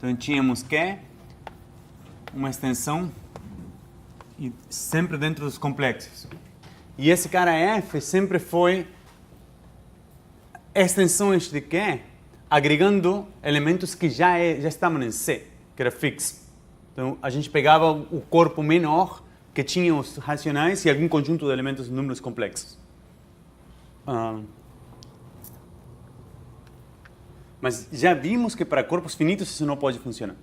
Então tínhamos que uma extensão e sempre dentro dos complexos. E esse cara F sempre foi extensões de Q, agregando elementos que já estavam em C, que era fixo. Então a gente pegava o corpo menor que tinha os racionais e algum conjunto de elementos de números complexos. Mas já vimos que para corpos finitos isso não pode funcionar.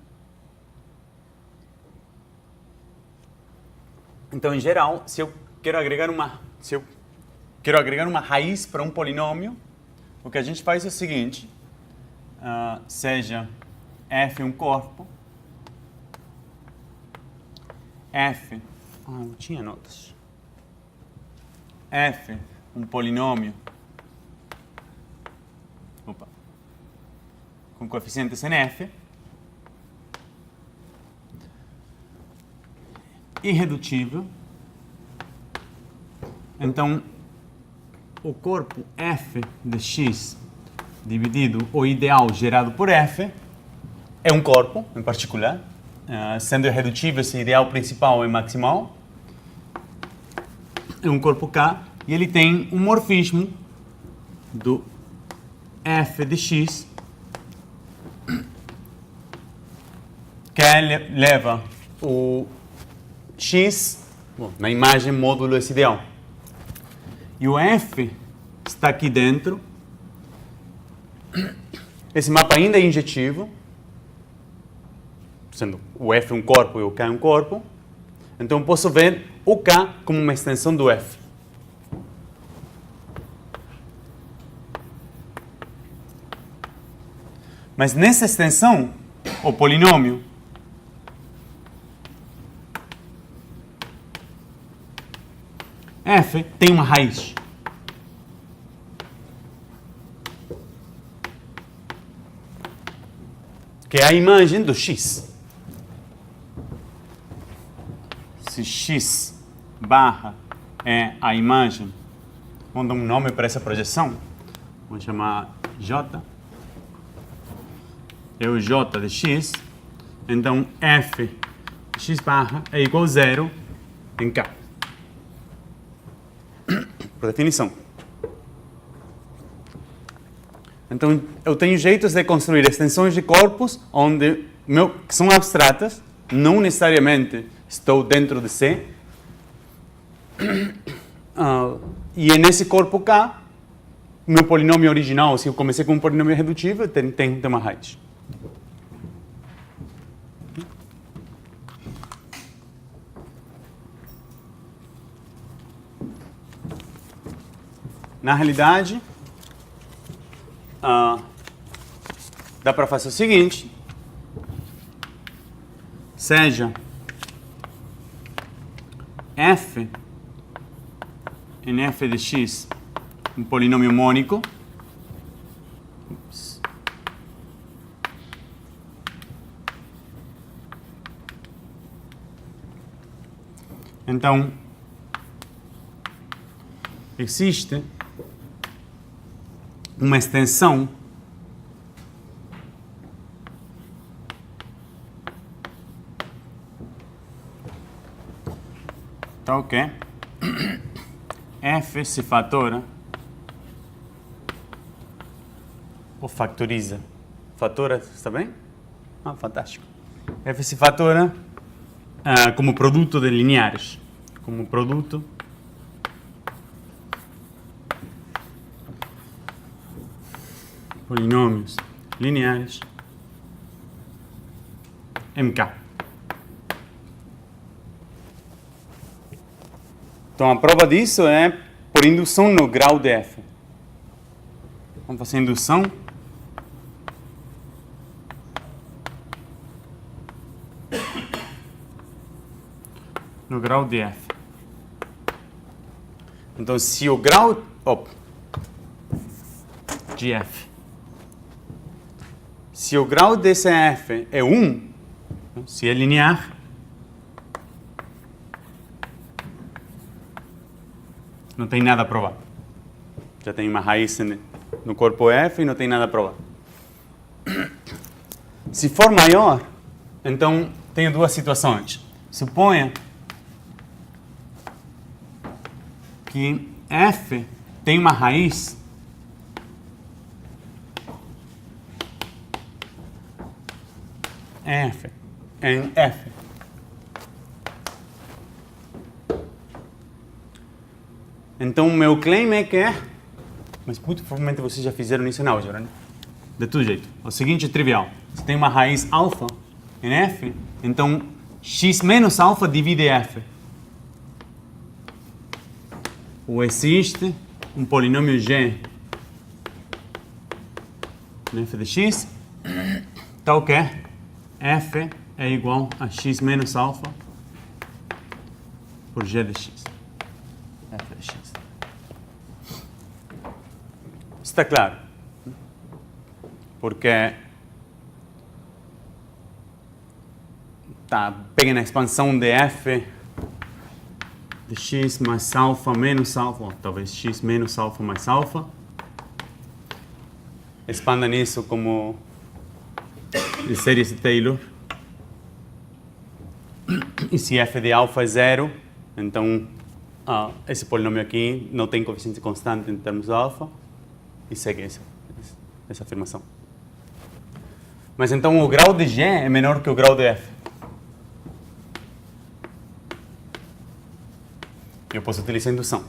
Então, em geral, se eu quero agregar uma raiz para um polinômio, o que a gente faz é o seguinte, seja f um corpo, f, não tinha notas, f um polinômio, com coeficientes em f, irredutível. Então, o corpo f de x dividido o ideal gerado por f é um corpo, em particular, sendo irredutível esse ideal principal e maximal. É um corpo K e ele tem um morfismo do f de x que leva o x na imagem módulo desse ideal. E o f está aqui dentro. Esse mapa ainda é injetivo, sendo o f um corpo e o k um corpo. Então posso ver o k como uma extensão do f. Mas nessa extensão, o polinômio f tem uma raiz. Que é a imagem do x. Se x barra é a imagem, vamos dar um nome para essa projeção, vamos chamar j. É o j de x, então f de x barra é igual a 0 em k. Por definição. Então, eu tenho jeitos de construir extensões de corpos que são abstratas, não necessariamente estou dentro de C. E é nesse corpo K, meu polinômio original, se eu comecei com um polinômio redutível, tem uma raiz. Na realidade, dá para fazer o seguinte, seja f em f de x um polinômio mônico, então existe uma extensão tá ok? F se fatora ou factoriza. Fatora, está bem? Fantástico. F se fatora como produto de lineares. Como produto polinômios lineares MK. Então, a prova disso é por indução no grau de F. Vamos fazer indução. No grau de F. Então, se o grau de F, se o grau desse F é 1, se é linear, não tem nada a provar. Já tem uma raiz no corpo F e não tem nada a provar. Se for maior, então tenho duas situações. Suponha que f tem uma raiz f em f. Então, meu claim é que... Mas muito provavelmente vocês já fizeram isso em álgebra, né? De todo jeito. O seguinte é trivial. Se tem uma raiz alfa em f, então x menos alfa divide f. Ou existe um polinômio g em f de x, tal que f é igual a x menos alfa por g de x. F de x. Está claro? Porque pega a expansão de f de x mais alfa menos alfa, ou talvez x menos alfa mais alfa. Expanda nisso como de séries de Taylor. E se f de alfa é zero, então esse polinômio aqui não tem coeficiente constante em termos de alfa. E segue essa afirmação. Mas então o grau de g é menor que o grau de f. Eu posso utilizar indução.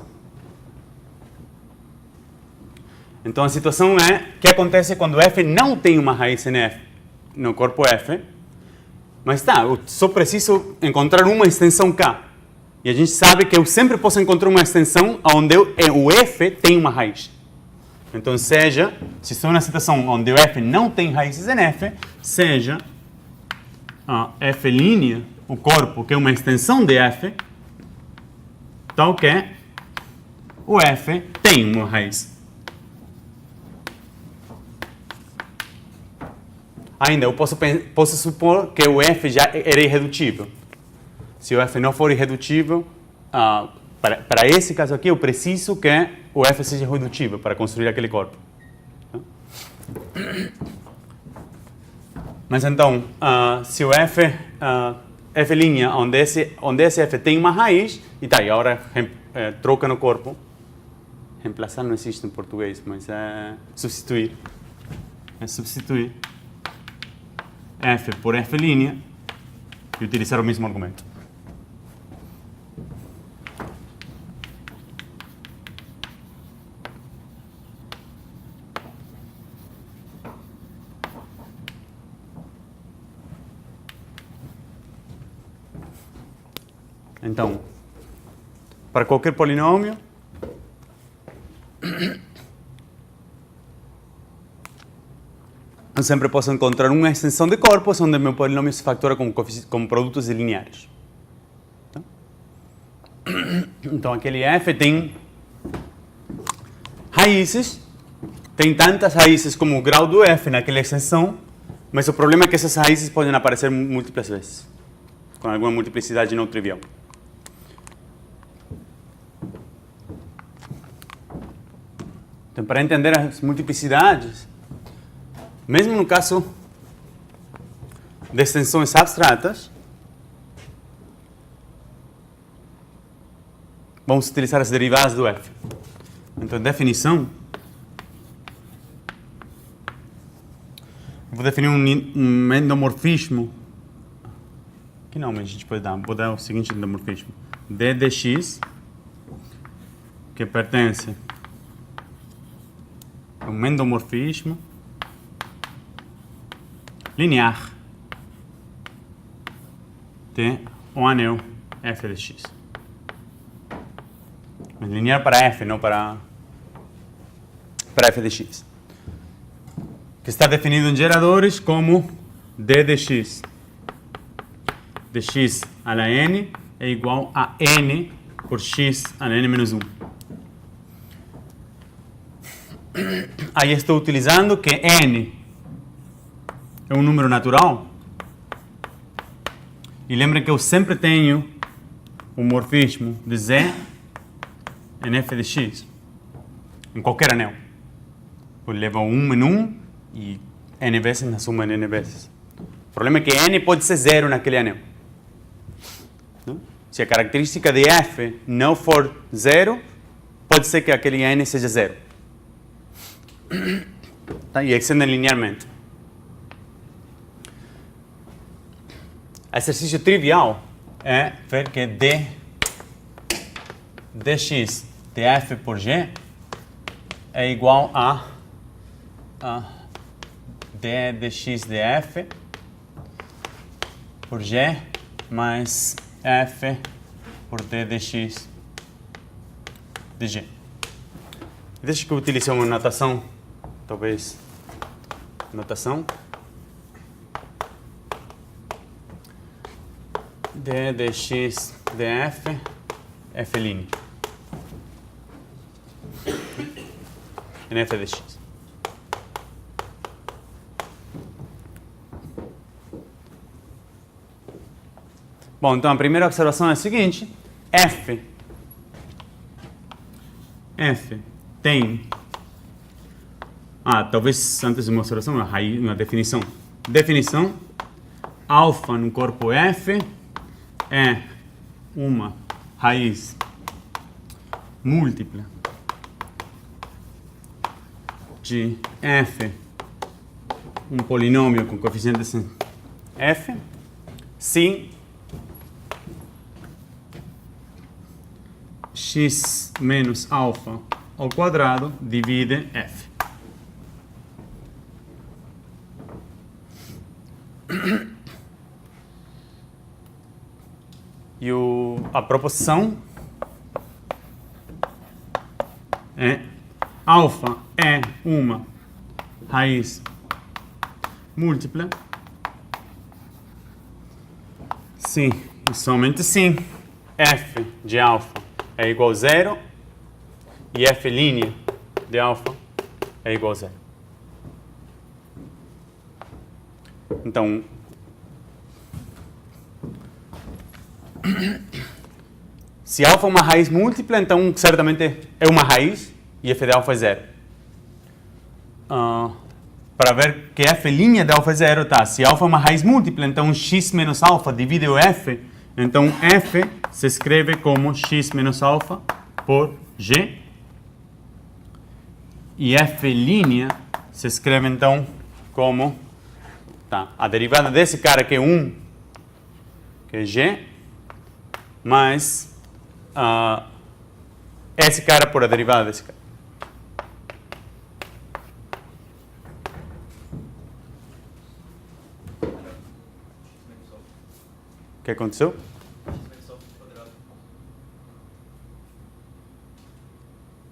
Então a situação é o que acontece quando f não tem uma raiz em f, no corpo f. Mas eu só preciso encontrar uma extensão k. E a gente sabe que eu sempre posso encontrar uma extensão onde o f tem uma raiz. Então, se estou na situação onde o f não tem raízes em f, seja f', o corpo, que é uma extensão de f, tal que o f tem uma raiz. Ainda, eu posso supor que o f já era irredutível. Se o f não for irredutível, para esse caso aqui, eu preciso que o f seja irredutível para construir aquele corpo. Mas então, se o f, f', onde esse f tem uma raiz, e agora troca no corpo. Reemplaçar não existe em português, mas é substituir. É substituir f por f' e utilizar o mesmo argumento. Então, para qualquer polinômio, eu sempre posso encontrar uma extensão de corpos onde meu polinômio se factora com produtos lineares. Então, aquele f tem raízes, tem tantas raízes como o grau do f naquela extensão, mas o problema é que essas raízes podem aparecer múltiplas vezes, com alguma multiplicidade não trivial. Então, para entender as multiplicidades, mesmo no caso de extensões abstratas, vamos utilizar as derivadas do f. Então, definição, eu vou definir um endomorfismo, que não, mas a gente pode dar, vou dar o seguinte endomorfismo, d de x, que pertence a um endomorfismo linear de um anel f de x. Mas linear para f, não para f de x. Que está definido em geradores como d de x a la n é igual a n por x a la n menos 1. Aí estou utilizando que n é um número natural. E lembrem que eu sempre tenho um morfismo de z em f de x, em qualquer anel. Eu levo 1 em 1 e n vezes na suma n vezes. problema é que n pode ser zero naquele anel. Se a característica de f não for zero, pode ser que aquele n seja zero. Tá? E extendem linearmente. Exercício trivial é ver que dx de f por g é igual a d dx de f por g mais f por d dx de g. Deixa que eu utilize uma notação, talvez, notação. D dx de f, f', em f dx. Bom, então a primeira observação é a seguinte: f tem... talvez antes de uma observação, uma definição. Definição: alfa no corpo f é uma raiz múltipla de f, um polinômio com coeficientes em f, se x menos alfa ao quadrado divide f. E a proposição é alfa é uma raiz múltipla sim e somente sim f de alfa é igual a zero e f' de alfa é igual a zero. Então, se alfa é uma raiz múltipla, então certamente é uma raiz e f de alfa é zero. Para ver que f' de alfa é zero, tá? Se alfa é uma raiz múltipla, então x menos alfa divide o f, então f se escreve como x menos alfa por g. E f' se escreve então como a derivada desse cara que é 1, que é g, mais esse cara por a derivada desse cara. O que aconteceu?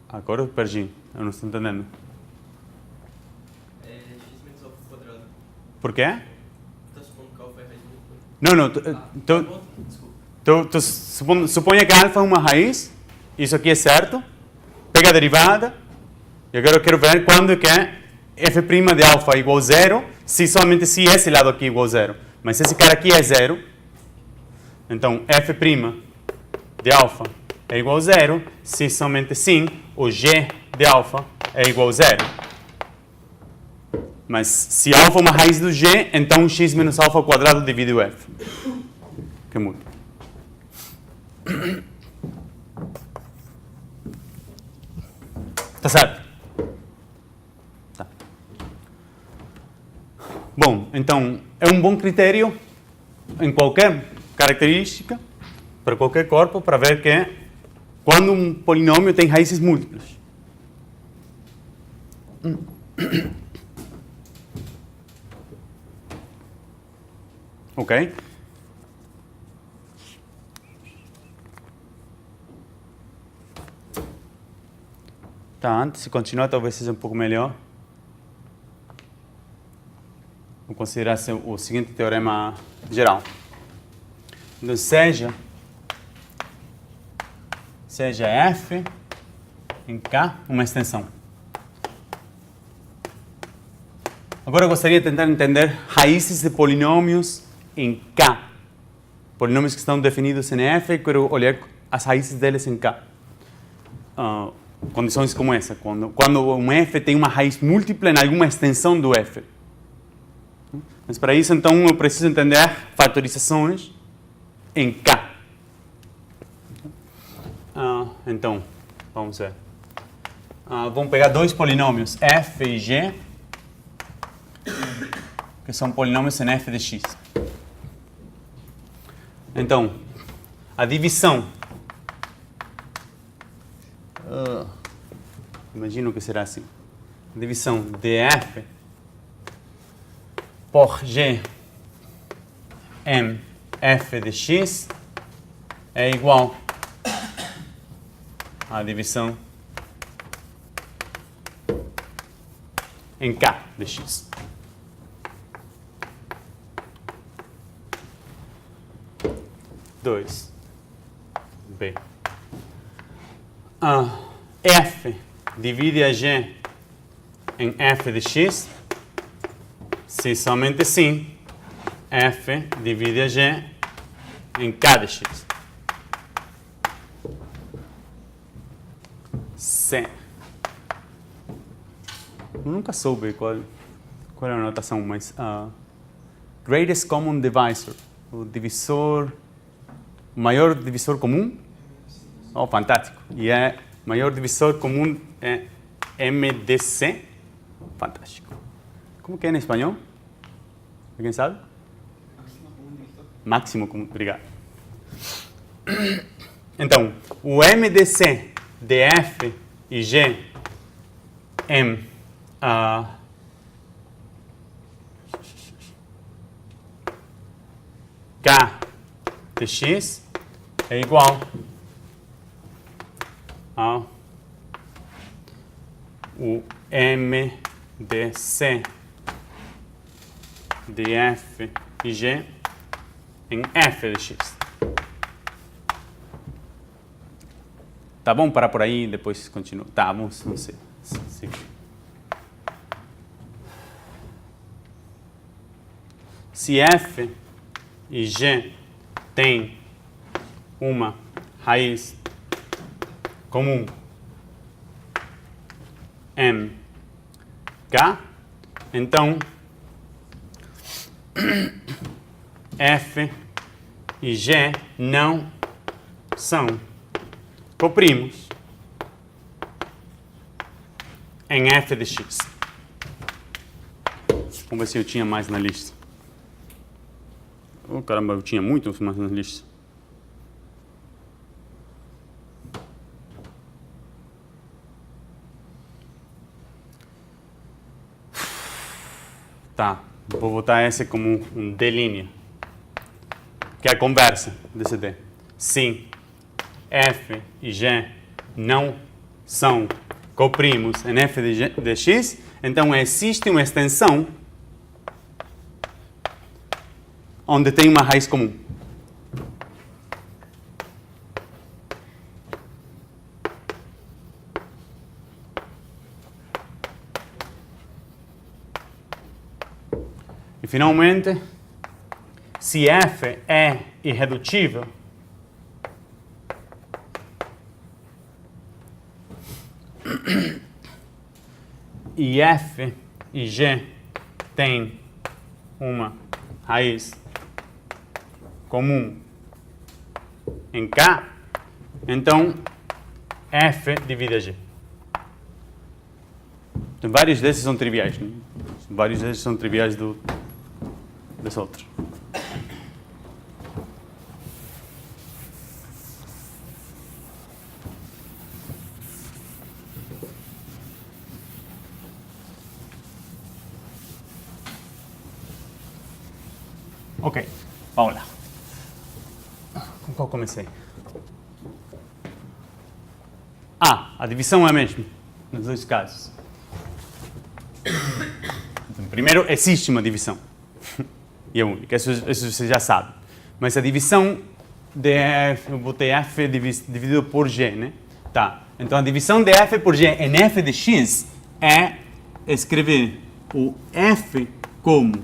Agora eu perdi, eu não estou entendendo. É x menos alfa ao quadrado. Por quê? Está supondo que alfa é raiz múltipla? Não, tu suponha que alfa é uma raiz, isso aqui é certo, pega a derivada, e agora eu quero ver quando é que f' de alfa é igual a zero, se somente se esse lado aqui é igual a zero. Mas se esse cara aqui é zero, então f' de alfa é igual a zero, se somente sim o g de alfa é igual a zero. Mas se alfa é uma raiz do g, então x menos alfa ao quadrado divide o f. Que muda. Tá certo? Tá. Bom, então é um bom critério em qualquer característica, para qualquer corpo, para ver que quando um polinômio tem raízes múltiplas. Ok? Tá, antes de continuar, talvez seja um pouco melhor. Vou considerar o seguinte teorema geral. Então, seja f em K uma extensão. Agora eu gostaria de tentar entender raízes de polinômios em K. Polinômios que estão definidos em F, e quero olhar as raízes deles em K. Condições como essa, quando um F tem uma raiz múltipla em alguma extensão do F. Mas para isso, então, eu preciso entender fatorizações em K. Então, vamos ver. Vamos pegar dois polinômios, f e g, que são polinômios em f de x. Então, a divisão, imagino que será assim, a divisão de f por g em f de x é igual à divisão em k de x. Dois. B. F divide a g em f de x, se somente sim, f divide a g em k de x. C. Eu nunca soube qual é a notação, mas greatest common divisor, o maior divisor comum. Oh, fantástico. E maior divisor comum é MDC. Fantástico. Como que é em espanhol? Alguém sabe? Máximo comum. Obrigado. Então, o MDC de F e G em K de X é igual ao o MDC de F e G em F de X. Tá bom? Parar por aí e depois continua. Tá, vamos seguir. Se F e G têm uma raiz comum em K, então F e G não são coprimos em F de X. Vamos ver se eu tinha mais na lista. Oh, caramba, eu tinha muito mais na lista. Tá, vou botar esse como um D', que é a conversa desse D. Sim, F e G não são coprimos em F de X, então existe uma extensão onde tem uma raiz comum. E finalmente, se F é irredutível, e F e G têm uma raiz comum em K, então F divide a G. Então, vários desses são triviais, né? Vários desses são triviais dos outros. Ok, vamos lá. Com qual comecei? A divisão é a mesma, nos dois casos. Então, primeiro, existe uma divisão. E é única, isso você já sabe. Mas a divisão de F, eu botei F dividido por G, né? Tá. Então, a divisão de F por G em F de X é escrever o F como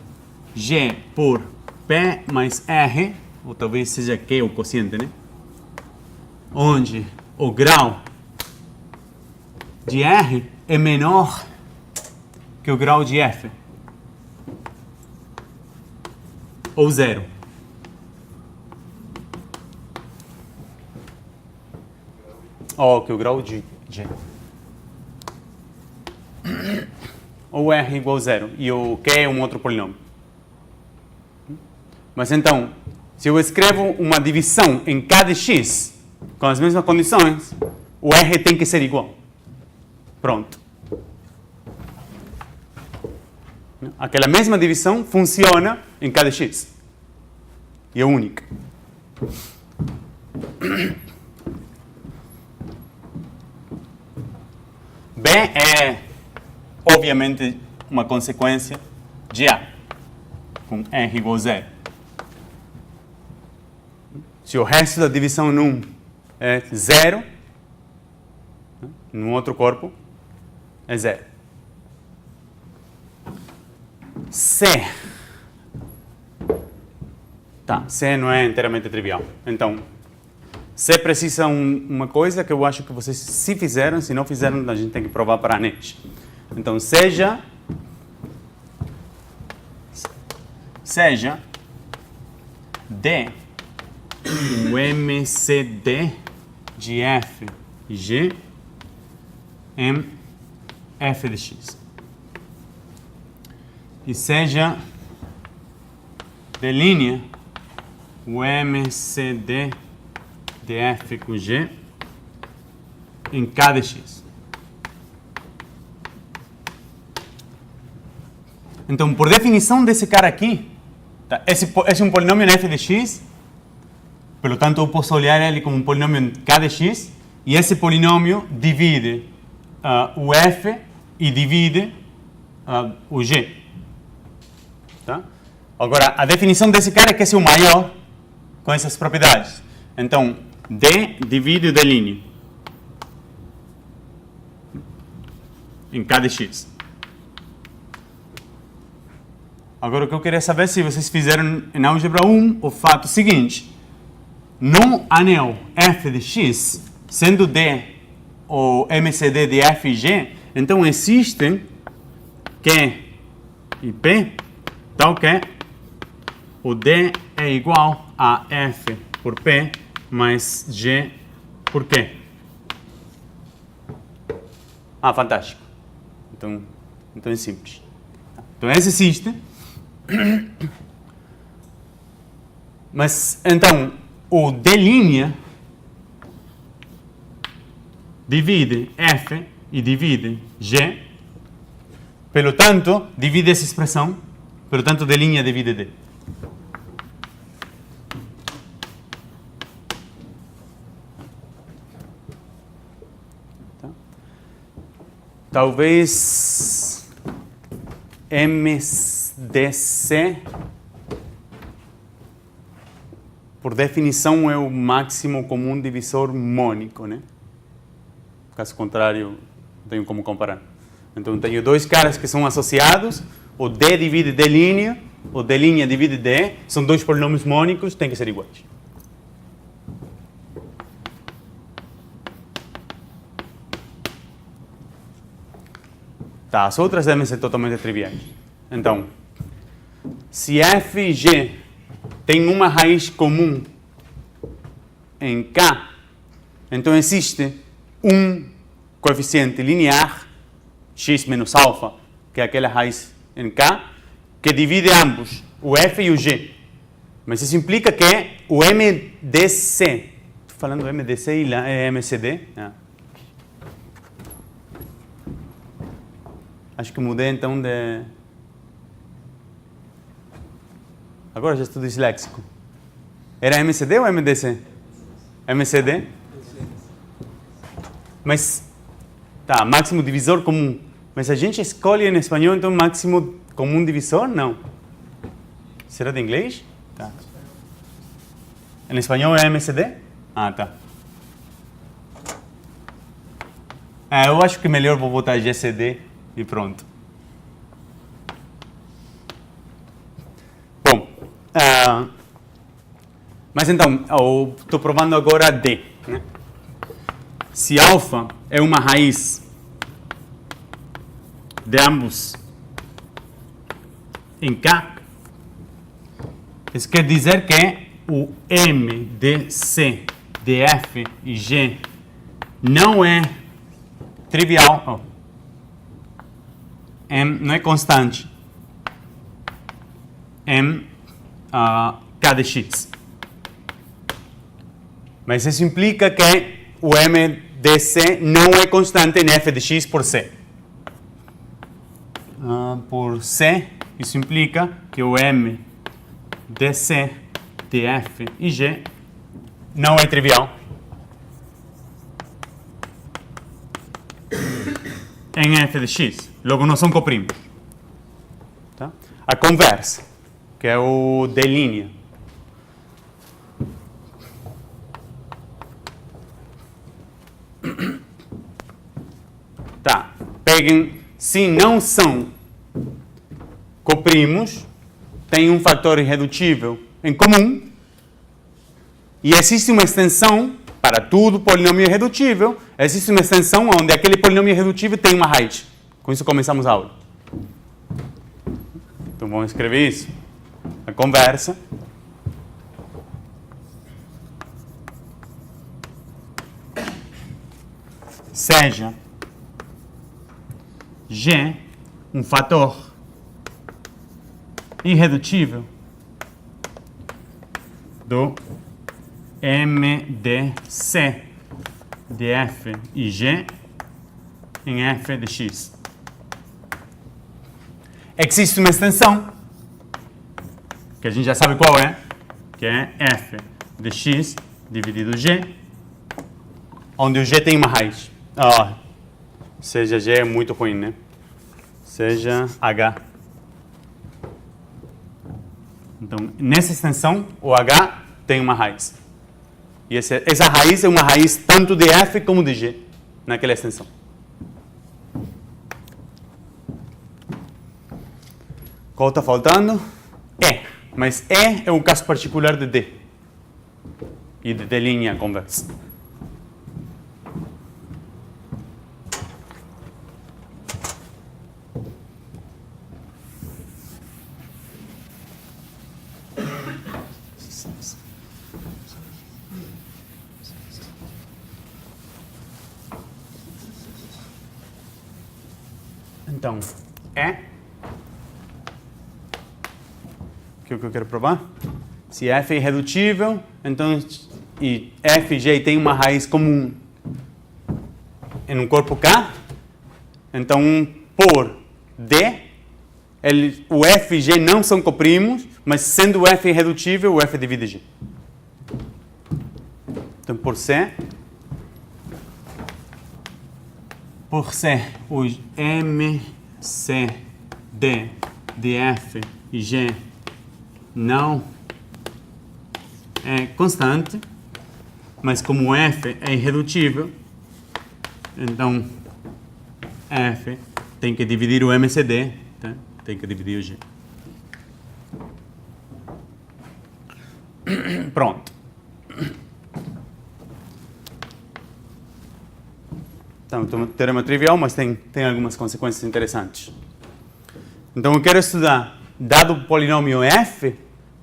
G por P mais R, ou talvez seja Q o quociente, né? Onde o grau de R é menor que o grau de F. ou 0? Ok, o grau de G. Ou R igual a 0 e o Q é um outro polinômio. Mas então, se eu escrevo uma divisão em K de X com as mesmas condições, o R tem que ser igual. Pronto. Aquela mesma divisão funciona em K de X. E é única. B é, obviamente, uma consequência de A, com R igual a 0. Se o resto da divisão num é 0, no outro corpo é 0. C. Tá, C não é inteiramente trivial. Então, C precisa uma coisa que eu acho que vocês se fizeram, se não fizeram, a gente tem que provar para a NET. Então, seja D o MCD de F e G em F de X. E seja D' o MCD de F com G em K de X. Então, por definição desse cara aqui, tá? Esse é um polinômio em F de X, pelo tanto, eu posso olhar ele como um polinômio em K de X, e esse polinômio divide o F e divide o G. Tá? Agora, a definição desse cara é que esse é o maior com essas propriedades. Então, D divide o D' em K de X. Agora, o que eu queria saber é se vocês fizeram em álgebra 1 o fato seguinte. No anel F de X, sendo D o MCD de F e G, então existem Q e P, tal que o D é igual a F por P mais G por Q. Ah, fantástico. Então é simples. Então esse existe. Mas, então, o D' divide F e divide G. Pelo tanto, divide essa expressão. Pelo tanto, D' divide D. Tá? Talvez MDC, por definição, é o máximo comum divisor mônico, né? Caso contrário, não tenho como comparar. Então, tenho dois caras que são associados, o D divide D', o D' divide D, são dois polinômios mônicos, tem que ser iguais. Tá, as outras devem ser totalmente triviais. Então, se F e G têm uma raiz comum em K, então existe um coeficiente linear, x menos alfa, que é aquela raiz em K, que divide ambos, o F e o G. Mas isso implica que o MDC, estou falando MDC e lá é MCD? Ah. Acho que mudei então de... Agora já estou disléxico. Era MCD ou MDC? MCD? Mas, tá, máximo divisor comum. Mas a gente escolhe em espanhol, então, máximo comum divisor? Não. Será de inglês? Tá. Em espanhol é MCD? Ah, tá. Eu acho que melhor vou botar GCD e pronto. Bom, mas então, eu estou provando agora D, né? Se alfa é uma raiz de ambos em K, Isso quer dizer que o M de C, de F e G não é trivial. M não é constante. M K de X. Mas isso implica que o M de C não é constante em F de X por C. Por C, isso implica que o M de C, de F e G não é trivial em F de X. Logo, não são coprímos. Tá? A conversa, que é o de linha. Tá. Peguem, se não são coprímos, tem um fator irredutível em comum e existe uma extensão para todo polinômio irredutível, existe uma extensão onde aquele polinômio irredutível tem uma raiz. Com isso começamos a aula. Então vamos escrever isso. A conversa seja G um fator irredutível do M de C de F e G em F de X. Existe uma extensão, que a gente já sabe qual é, que é F de X dividido G, onde o G tem uma raiz. Seja G é muito ruim, né? Seja H. Então, nessa extensão, o H tem uma raiz. E essa raiz é uma raiz tanto de F como de G, naquela extensão. Qual está faltando? E. Mas E é um caso particular de D. E de D linha conversa. Então, o que eu quero provar? Se F é irredutível, então, e F e G tem uma raiz comum em um corpo K, então, por D, o F e G não são coprímos, mas sendo o F irredutível, o F divide G. Então, por C, o M, C, D, de F e G não é constante, mas como F é irredutível, então F tem que dividir o MCD, tá? Tem que dividir o G. Pronto. Então, é um teorema trivial, mas tem algumas consequências interessantes. Então, eu quero estudar, dado o polinômio f,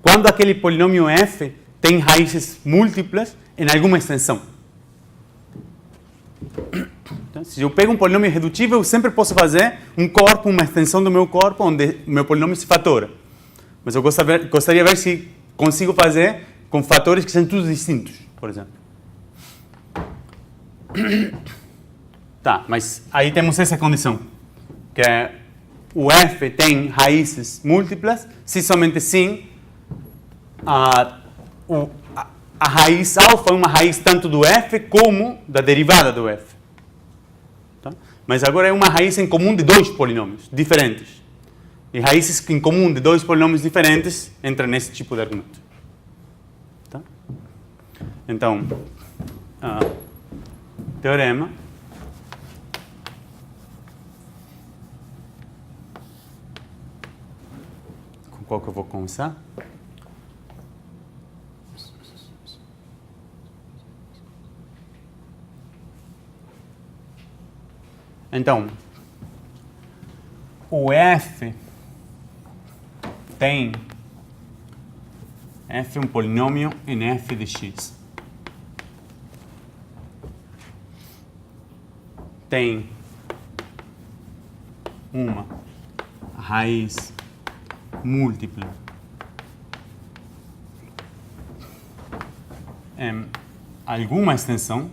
quando aquele polinômio f tem raízes múltiplas em alguma extensão. Então, se eu pego um polinômio irredutível, eu sempre posso fazer um corpo, uma extensão do meu corpo, onde o meu polinômio se fatora. Mas eu gostaria de ver se consigo fazer com fatores que são todos distintos, por exemplo. Tá, mas aí temos essa condição, que é o f tem raízes múltiplas, se somente sim a raiz alfa é uma raiz tanto do f como da derivada do f. Tá? Mas agora é uma raiz em comum de dois polinômios diferentes. E raízes em comum de dois polinômios diferentes entram nesse tipo de argumento. Tá? Então, teorema. Com qual que eu vou começar? Então, o f tem f é um polinômio em f de x. Tem uma raiz múltipla em alguma extensão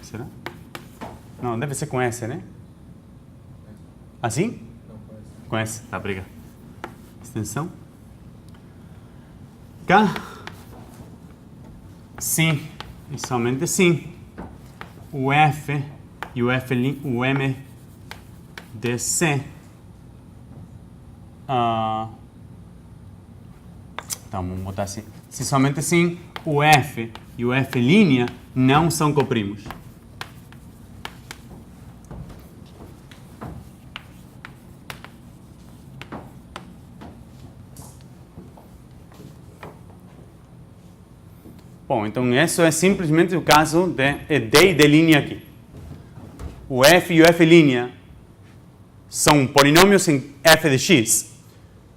será? Não, deve ser com S, né? Assim? Não, parece. Com S, tá, obrigado. Extensão. Cá. Sim, e somente sim. O F e o M de C. Então, vamos botar assim. Se somente sim, o F e o F' não são coprimos. Bom, então isso é simplesmente o caso de D e D' aqui. O F e o F' são polinômios em f de x.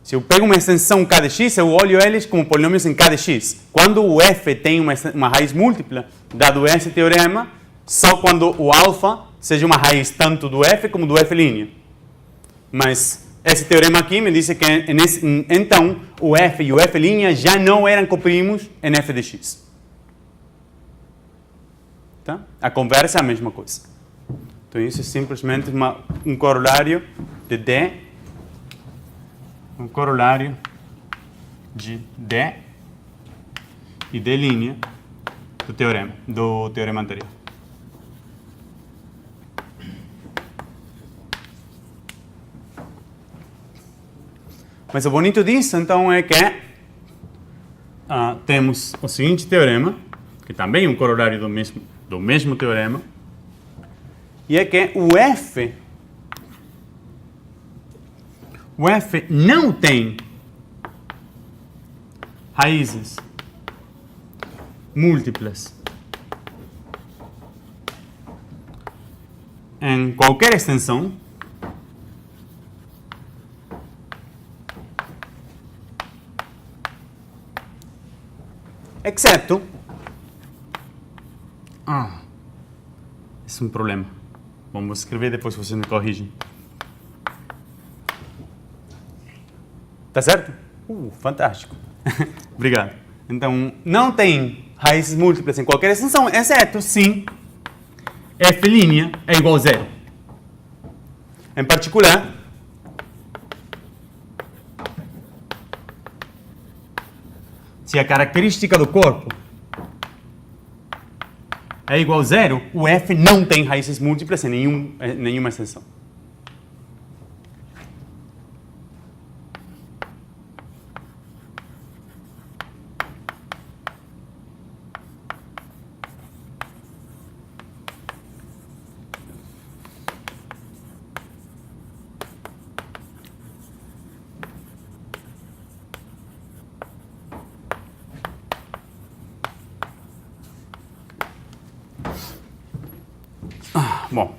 Se eu pego uma extensão k de x, eu olho eles como polinômios em k de x. Quando o f tem uma raiz múltipla, dado esse teorema, só quando o alfa seja uma raiz tanto do f como do f'. Mas esse teorema aqui me diz que então o f e o f' já não eram coprimos em f de x. Tá? A conversa é a mesma coisa. Então isso é simplesmente um corolário de D. Um corolário de D e D' do teorema anterior. Mas o bonito disso, então, é que temos o seguinte teorema, que também é um corolário do mesmo teorema, e é que o F não tem raízes múltiplas em qualquer extensão exceto esse é um problema. Vamos escrever, depois vocês me corrigem. Tá certo? Fantástico. Obrigado. Então, não tem raízes múltiplas em qualquer extensão, exceto, sim, f' é igual a zero. Em particular, se a característica do corpo é igual a zero, o f não tem raízes múltiplas em nenhuma extensão. Bom,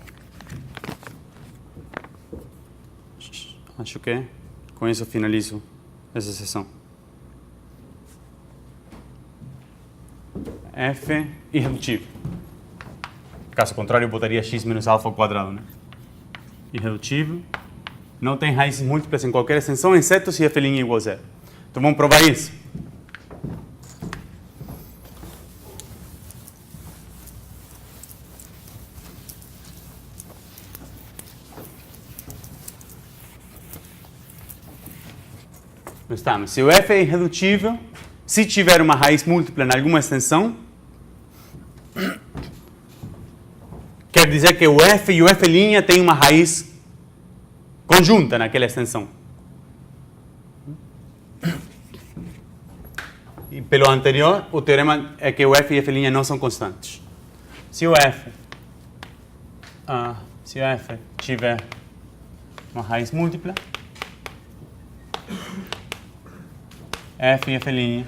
acho que com isso eu finalizo essa sessão. F irredutível. Caso contrário, eu botaria x menos alfa ao quadrado, né? Irredutível. Não tem raízes múltiplas em qualquer extensão, exceto se f' é igual a zero. Então vamos provar isso. Se o f é irredutível, se tiver uma raiz múltipla em alguma extensão, quer dizer que o f e o f' têm uma raiz conjunta naquela extensão. E pelo anterior, o teorema é que o f e f' não são constantes. Se o f tiver uma raiz múltipla, f e f'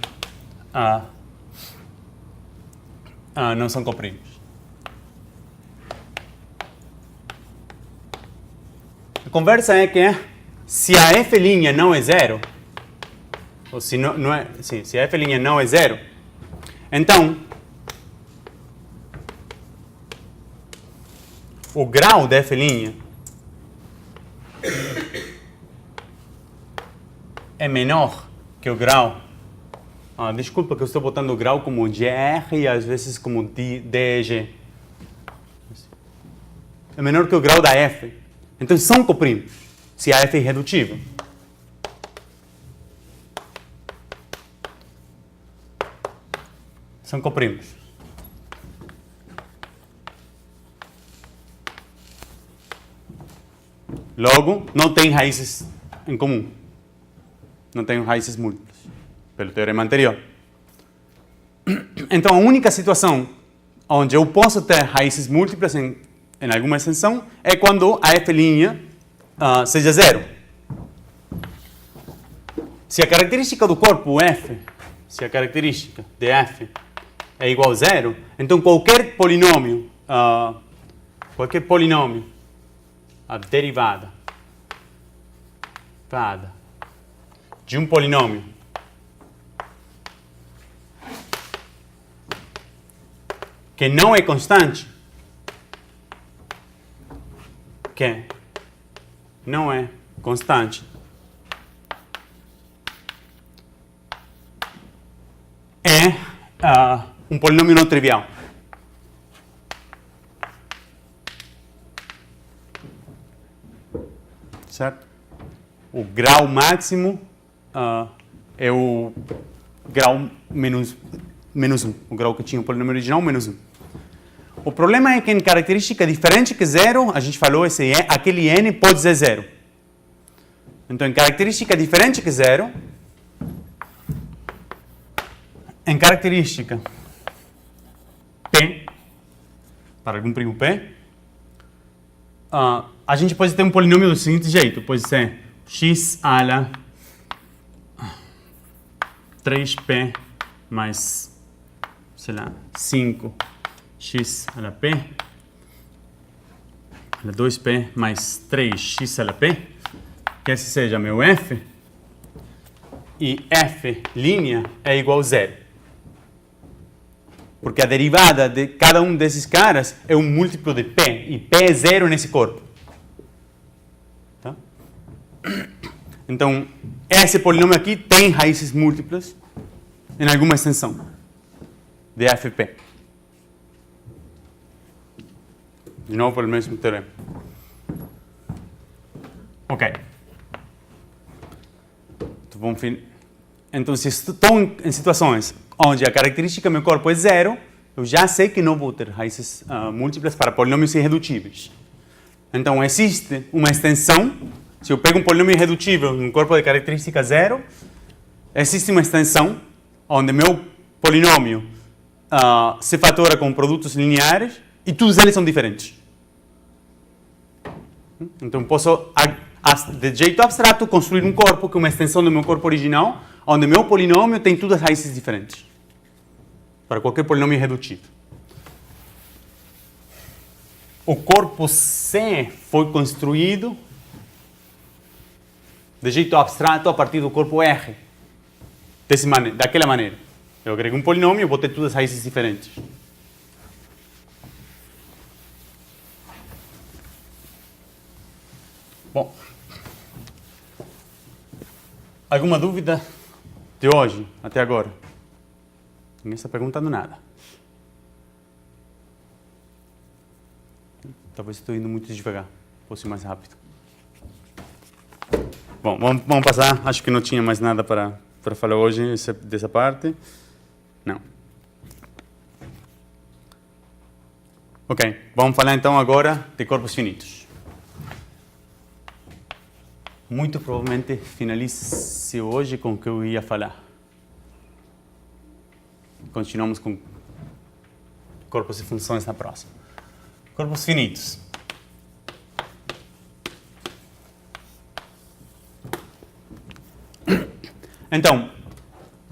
não são coprimos. A conversa é que se a F' não é zero, ou se não é, sim, se a F' não é zero, então o grau da F' é menor que o grau. Desculpa que eu estou botando o grau como GR e às vezes como DG. É menor que o grau da F. Então são coprímos, se a F é irredutível. São coprímos. Logo, não tem raízes em comum. Não tem raízes múltiplas, pelo teorema anterior. Então, a única situação onde eu posso ter raízes múltiplas em alguma extensão é quando a F' seja zero. Se a característica do corpo F, se a característica de F é igual a zero, então qualquer polinômio, a derivada de um polinômio que não é constante, é um polinômio não trivial. Certo? O grau máximo é o grau menos 1. O grau que tinha o polinômio original, menos 1. O problema é que em característica diferente que zero, a gente falou, aquele n pode ser zero. Então, em característica diferente que zero, em característica P, para algum primo P, a gente pode ter um polinômio do seguinte jeito. Pode ser x ala 3p mais, sei lá, 5x ala p, ala 2p mais 3x ala p, que esse seja meu f, e f' é igual a zero. Porque a derivada de cada um desses caras é um múltiplo de p, e p é zero nesse corpo. Tá? Então, esse polinômio aqui tem raízes múltiplas em alguma extensão de fp. De novo, pelo mesmo teorema. Ok. Então, se estou em situações onde a característica do meu corpo é zero, eu já sei que não vou ter raízes múltiplas para polinômios irredutíveis. Então, existe uma extensão. Se eu pego um polinômio irredutível num corpo de característica zero, existe uma extensão onde meu polinômio se fatora com produtos lineares e todos eles são diferentes. Então, posso, de jeito abstrato, construir um corpo que é uma extensão do meu corpo original, onde meu polinômio tem todas as raízes diferentes, para qualquer polinômio irredutível. O corpo C foi construído de jeito abstrato a partir do corpo R. Daquela maneira. Eu agrego um polinômio e vou ter todas as raízes diferentes. Bom. Alguma dúvida de hoje, até agora? Ninguém está perguntando nada. Talvez estou indo muito devagar. Posso ir mais rápido. Bom, vamos passar. Acho que não tinha mais nada para falar hoje dessa parte. Não. Ok, vamos falar então agora de corpos finitos. Muito provavelmente finalize hoje com o que eu ia falar. Continuamos com corpos e funções na próxima. Corpos finitos. Então,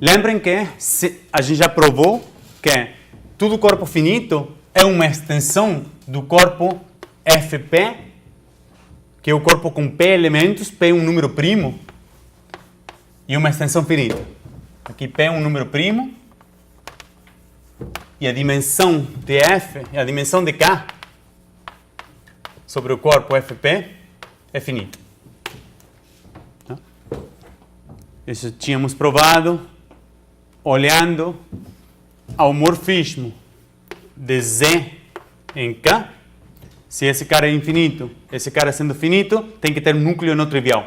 lembrem que a gente já provou que todo corpo finito é uma extensão do corpo FP que é o corpo com P elementos, P é um número primo e uma extensão finita. Aqui P é um número primo e a dimensão de F e a dimensão de K sobre o corpo FP é finita. Tá? Isso tínhamos provado olhando ao morfismo de Z em K. Se esse cara é infinito, esse cara sendo finito, tem que ter um núcleo não trivial.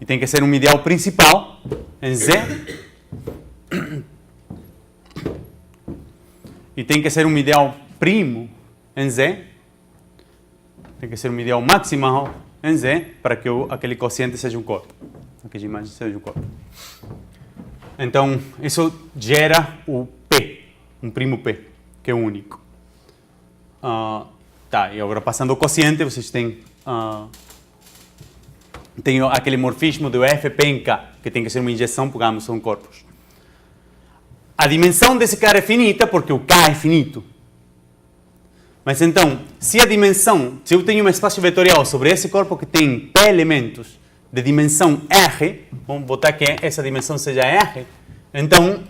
E tem que ser um ideal principal em Z. E tem que ser um ideal primo em Z. Tem que ser um ideal maximal em Z para que aquele quociente seja um corpo. Aquela imagem seja um corpo. Então, isso gera o P, um primo P, que é único. Tá, e agora passando ao quociente, vocês têm aquele morfismo do FP em K, que tem que ser uma injeção, porque ambos são corpos. A dimensão desse cara é finita, porque o K é finito. Mas então, se eu tenho um espaço vetorial sobre esse corpo que tem P elementos de dimensão R, vamos botar que essa dimensão seja R, então,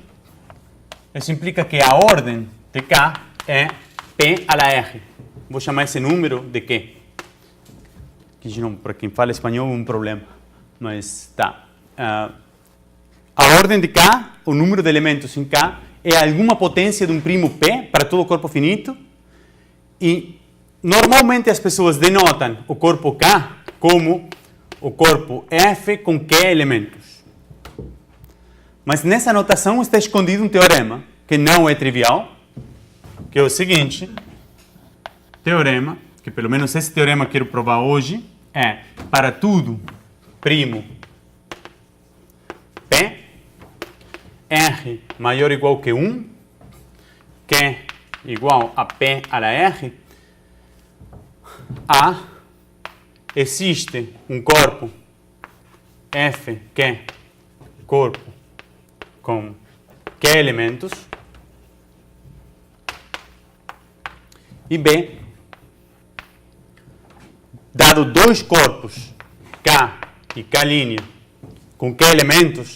isso implica que a ordem de K é P a la R. Vou chamar esse número de Q. Que não, para quem fala espanhol é um problema, mas tá. A ordem de K, o número de elementos em K, é alguma potência de um primo P para todo o corpo finito, e normalmente as pessoas denotam o corpo K como o corpo F com Q elementos. Mas nessa notação está escondido um teorema que não é trivial, que é o seguinte: teorema, que pelo menos esse teorema eu quero provar hoje, é para tudo primo P, R maior ou igual que 1, Q igual a P a la R, existe um corpo F que é corpo com Q elementos, e B, dado dois corpos K e K' com Q elementos,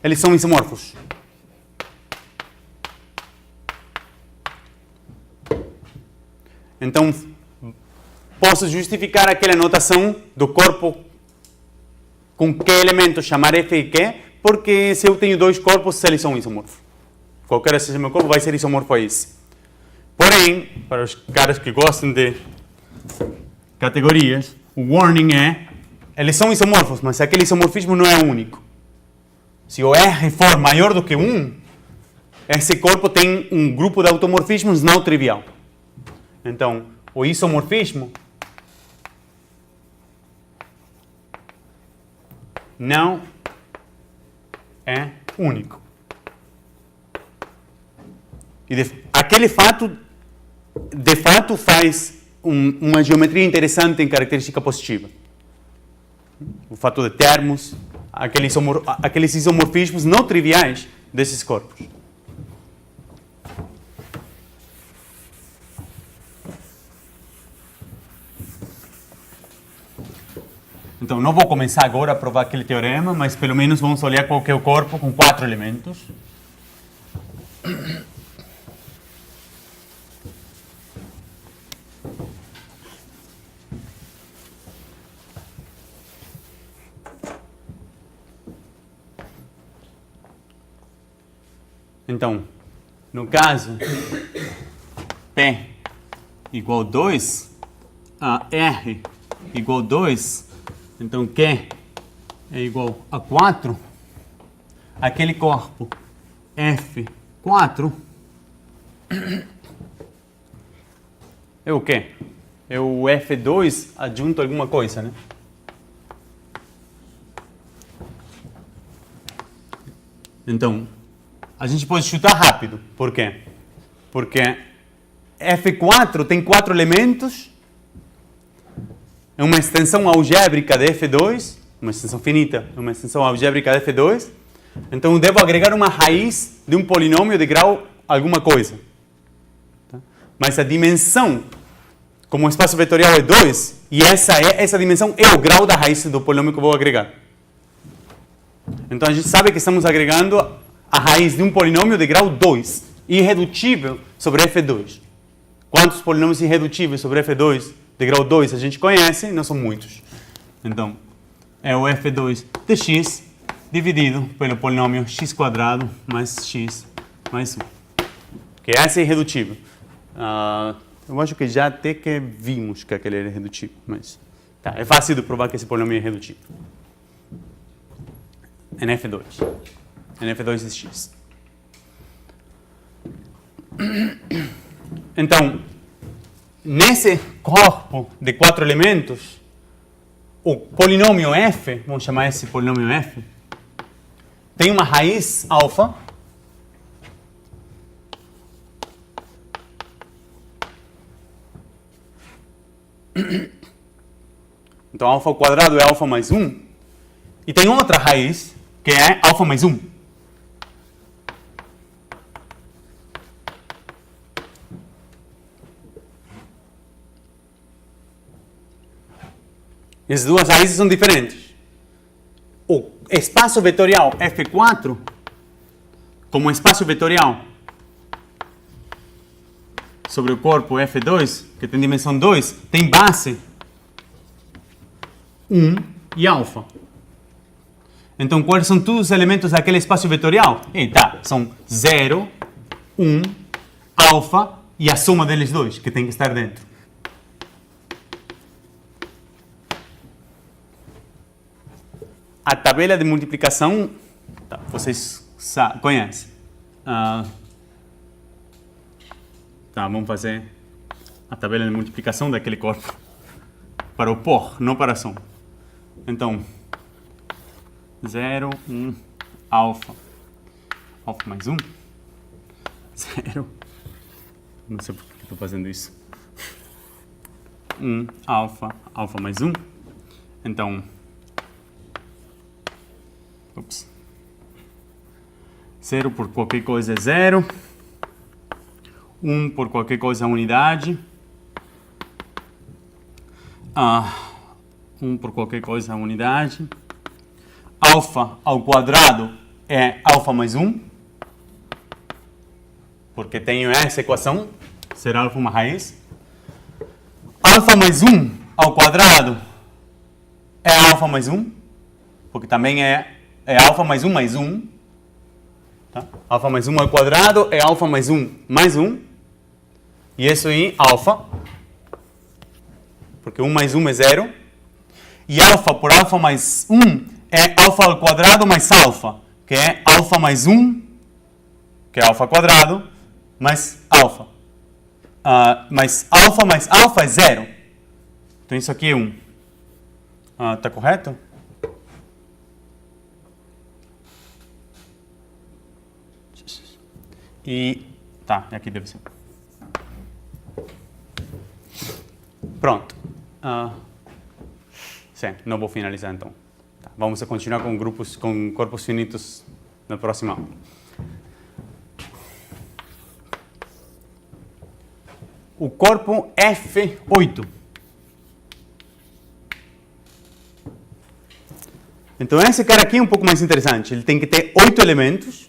eles são isomorfos. Então, posso justificar aquela notação do corpo com que elemento chamar F e Q, porque se eu tenho dois corpos, eles são isomorfos. Qualquer seja meu corpo, vai ser isomorfo a esse. Porém, para os caras que gostam de categorias, o warning é, eles são isomorfos, mas aquele isomorfismo não é único. Se o R for maior do que 1, esse corpo tem um grupo de automorfismos não trivial. Então, o isomorfismo não é único. E aquele fato, de fato, faz uma geometria interessante em característica positiva. O fato de termos aqueles isomorfismos não triviais desses corpos. Então, não vou começar agora a provar aquele teorema, mas pelo menos vamos olhar qual que é o corpo com 4 elementos. Então, no caso, P igual 2, R igual 2, então Q é igual a 4, aquele corpo F4 é o quê? É o F2 adjunto a alguma coisa, né? Então, a gente pode chutar rápido. Por quê? Porque F4 tem 4 elementos, é uma extensão algébrica de F2, uma extensão finita, uma extensão algébrica de F2. Então eu devo agregar uma raiz de um polinômio de grau alguma coisa. Tá? Mas a dimensão, como o espaço vetorial é 2, e essa dimensão é o grau da raiz do polinômio que eu vou agregar. Então a gente sabe que estamos agregando a raiz de um polinômio de grau 2, irredutível sobre F2. Quantos polinômios irredutíveis sobre F2 de grau 2 a gente conhece? Não são muitos. Então, é o F2 de x dividido pelo polinômio x² mais x mais 1. Que esse é irredutível. Eu acho que já até que vimos que aquele era irredutível, mas tá, é fácil de provar que esse polinômio é irredutível. Em F2. Em F2 de x. Então, nesse corpo de 4 elementos, o polinômio f, vamos chamar esse polinômio f, tem uma raiz alfa então alfa ao quadrado é alfa mais 1 e tem outra raiz que é alfa mais 1. E as duas raízes são diferentes. O espaço vetorial F4, como espaço vetorial sobre o corpo F2, que tem dimensão 2, tem base 1 e alfa. Então, quais são todos os elementos daquele espaço vetorial? São 0, 1, alfa e a soma deles dois, que tem que estar dentro. A tabela de multiplicação, vocês conhecem. Vamos fazer a tabela de multiplicação daquele corpo para o por, não para a soma. Então, 0, 1, alfa mais 1, 0, não sei por que estou fazendo isso, 1, alfa mais 1, então, 0 por qualquer coisa é 0, 1 por qualquer coisa é unidade, 1 por qualquer coisa é unidade, alfa ao quadrado é alfa mais 1, porque tenho essa equação, ser alfa uma raiz, alfa mais 1 ao quadrado é alfa mais 1, porque também é alfa mais 1 mais 1. Tá? Alfa mais 1 ao quadrado é alfa mais 1 mais 1. E isso aí, alfa. Porque 1 mais 1 é 0. E alfa por alfa mais 1 é alfa ao quadrado mais alfa. Que é alfa mais 1, que é alfa ao quadrado, mais alfa. Mas alfa é 0. Então isso aqui é 1. Tá correto? E aqui deve ser. Pronto. Sim, não vou finalizar então. Vamos continuar com corpos finitos na próxima aula. O corpo F8. Então esse cara aqui é um pouco mais interessante. Ele tem que ter 8 elementos.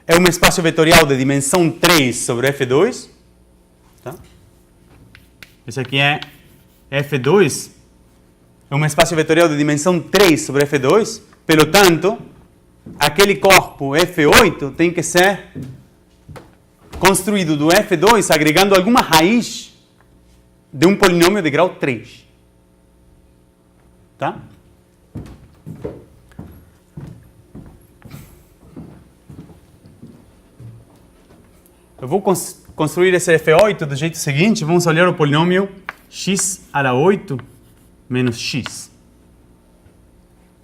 É um espaço vetorial de dimensão 3 sobre F2. Tá? Esse aqui é F2. É um espaço vetorial de dimensão 3 sobre F2. Pelo tanto, aquele corpo F8 tem que ser construído do F2 agregando alguma raiz de um polinômio de grau 3. Tá? Eu vou construir esse F8 do jeito seguinte. Vamos olhar o polinômio x a la 8 menos x.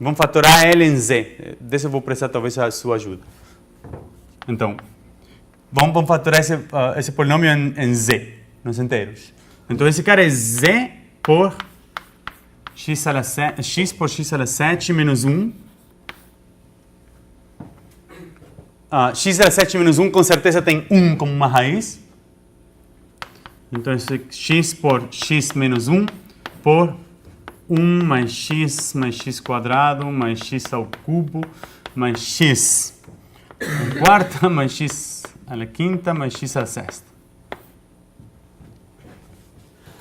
Vamos fatorar ele em z. Desse eu vou precisar talvez a sua ajuda. Então, vamos fatorar esse polinômio em z, nos inteiros. Então esse cara é z por x por x elevado a 7 menos 1. X elevado a 7 menos 1 com certeza tem 1 como uma raiz. Então, isso é x por x menos 1 por 1 mais x quadrado mais x ao cubo mais x à quarta mais x à quinta mais x à sexta.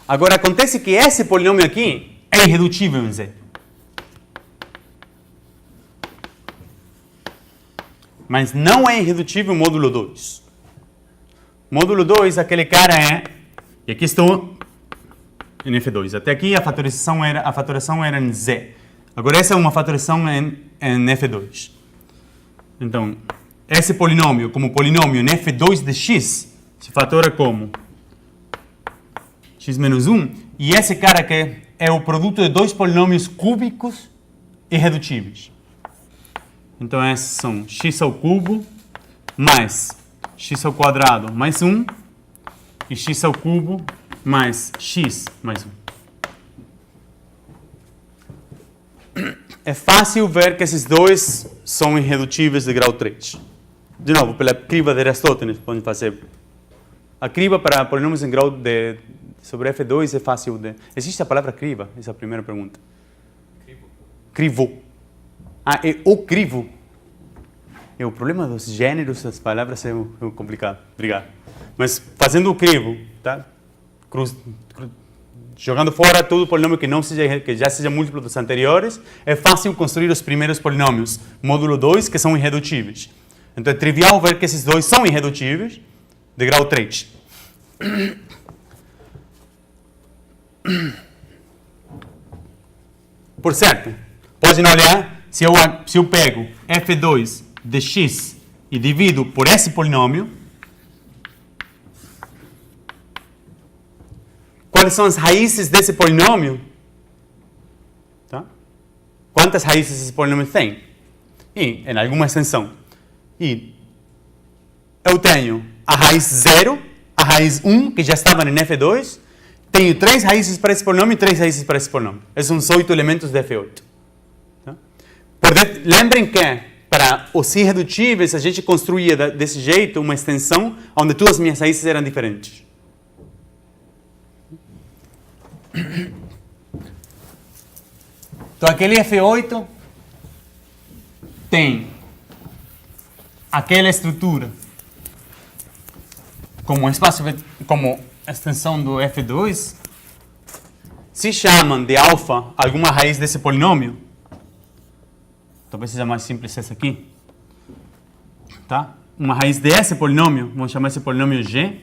Agora, acontece que esse polinômio aqui é irredutível em Z. Mas não é irredutível o módulo 2. Módulo 2, aquele cara é... E aqui estou em F2. Até aqui a fatoração era em Z. Agora essa é uma fatoração em F2. Então, esse polinômio, como polinômio em F2 de x, se fatora como x menos 1. E esse cara aqui é o produto de dois polinômios cúbicos irredutíveis. Então, esses são x ao cubo mais x ao quadrado mais 1 e x ao cubo mais x mais 1. É fácil ver que esses dois são irredutíveis de grau 3. De novo, pela criba de Aristóteles, podem fazer. A criba para polinômios em grau sobre F2 é fácil de... Existe a palavra criba? Essa é a primeira pergunta. Crivo. É o crivo. O problema dos gêneros das palavras é complicado. Obrigado. Mas fazendo o crivo, tá? Jogando fora todo polinômio que já seja múltiplo dos anteriores, é fácil construir os primeiros polinômios, módulo 2, que são irredutíveis. Então é trivial ver que esses dois são irredutíveis de grau 3. Por certo, podem olhar, se eu pego f2 de x e divido por esse polinômio, quais são as raízes desse polinômio? Tá? Quantas raízes esse polinômio tem? E em alguma extensão. E eu tenho a raiz 0, a raiz 1, que já estavam em F2. Tenho 3 raízes para esse polinômio e 3 raízes para esse polinômio. Esses são os 8 elementos de F8. Tá? Lembrem que para os irredutíveis a gente construía desse jeito uma extensão onde todas as minhas raízes eram diferentes. Então aquele F8 tem aquela estrutura como espaço, como extensão do F2, se chamam de alfa alguma raiz desse polinômio. Talvez seja mais simples essa aqui. Tá? Uma raiz desse polinômio, vamos chamar esse polinômio G.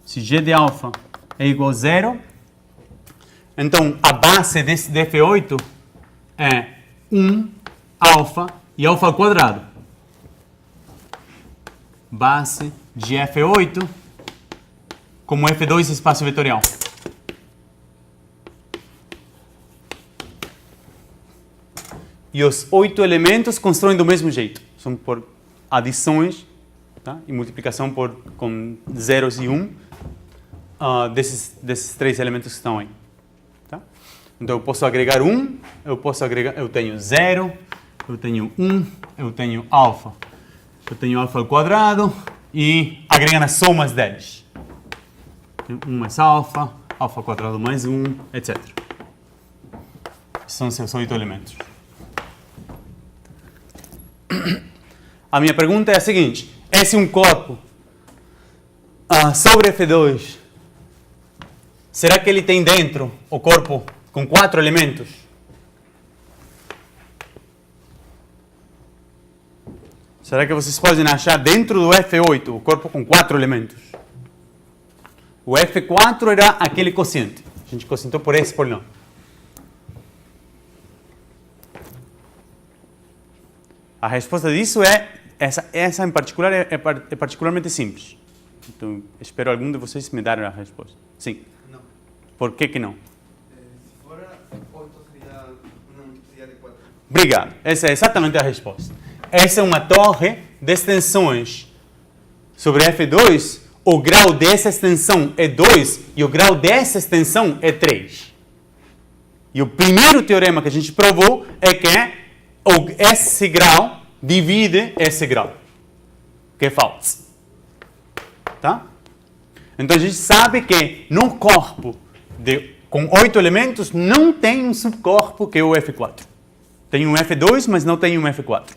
Se G de alfa é igual a 0, então a base desse F8 é 1 alfa e alfa ao quadrado. Base de F8 como F2 espaço vetorial. E os 8 elementos constroem do mesmo jeito. São por adições, tá? E multiplicação com zeros e 1 desses 3 elementos que estão aí. Tá? Então eu posso agregar 1, eu tenho 0, eu tenho 1, eu tenho alfa. Eu tenho alfa ao quadrado e agregando as somas deles. 1 mais alfa, alfa ao quadrado mais 1, etc. São seus 8 elementos. A minha pergunta é a seguinte: esse é um corpo sobre F2. Será que ele tem dentro o corpo com 4 elementos? Será que vocês podem achar dentro do F8 o corpo com 4 elementos? O F4 era aquele quociente. A gente quocientou por esse polinômio. A resposta disso é, essa em particular é particularmente simples. Então, espero algum de vocês me darem a resposta. Sim. Não. Por que não? Se for 8 seria uma multiplicidade de 4. Obrigado. Essa é exatamente a resposta. Essa é uma torre de extensões sobre F2. O grau dessa extensão é 2 e o grau dessa extensão é 3. E o primeiro teorema que a gente provou é que esse grau divide esse grau, que é falso. Tá? Então a gente sabe que no corpo com 8 elementos não tem um subcorpo que é o F4. Tem um F2, mas não tem um F4.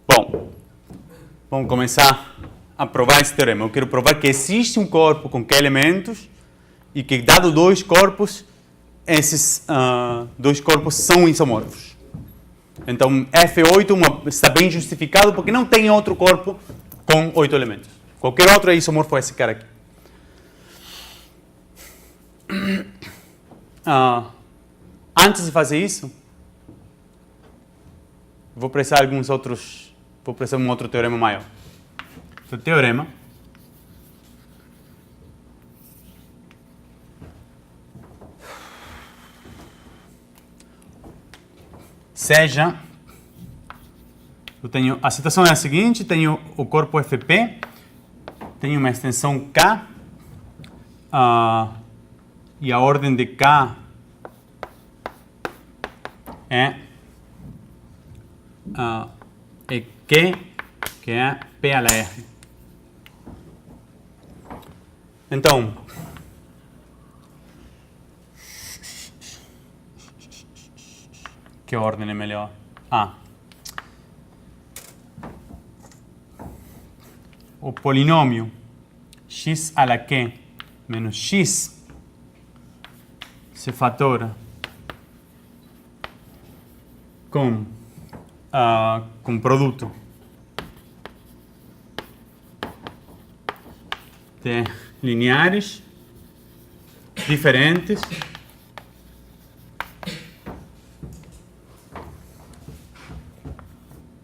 Bom, vamos começar a provar esse teorema. Eu quero provar que existe um corpo com que elementos e que, dado dois corpos, esses dois corpos são isomorfos. Então, F8 está bem justificado porque não tem outro corpo com 8 elementos. Qualquer outro é isomorfo a esse cara aqui. Antes de fazer isso, vou precisar um outro teorema maior. O teorema seja, a situação é a seguinte: tenho o corpo FP, tenho uma extensão K, e a ordem de K é Q, que é P a la R. Então, que ordem é melhor? O polinômio x a la q menos x se fatora com produto de lineares diferentes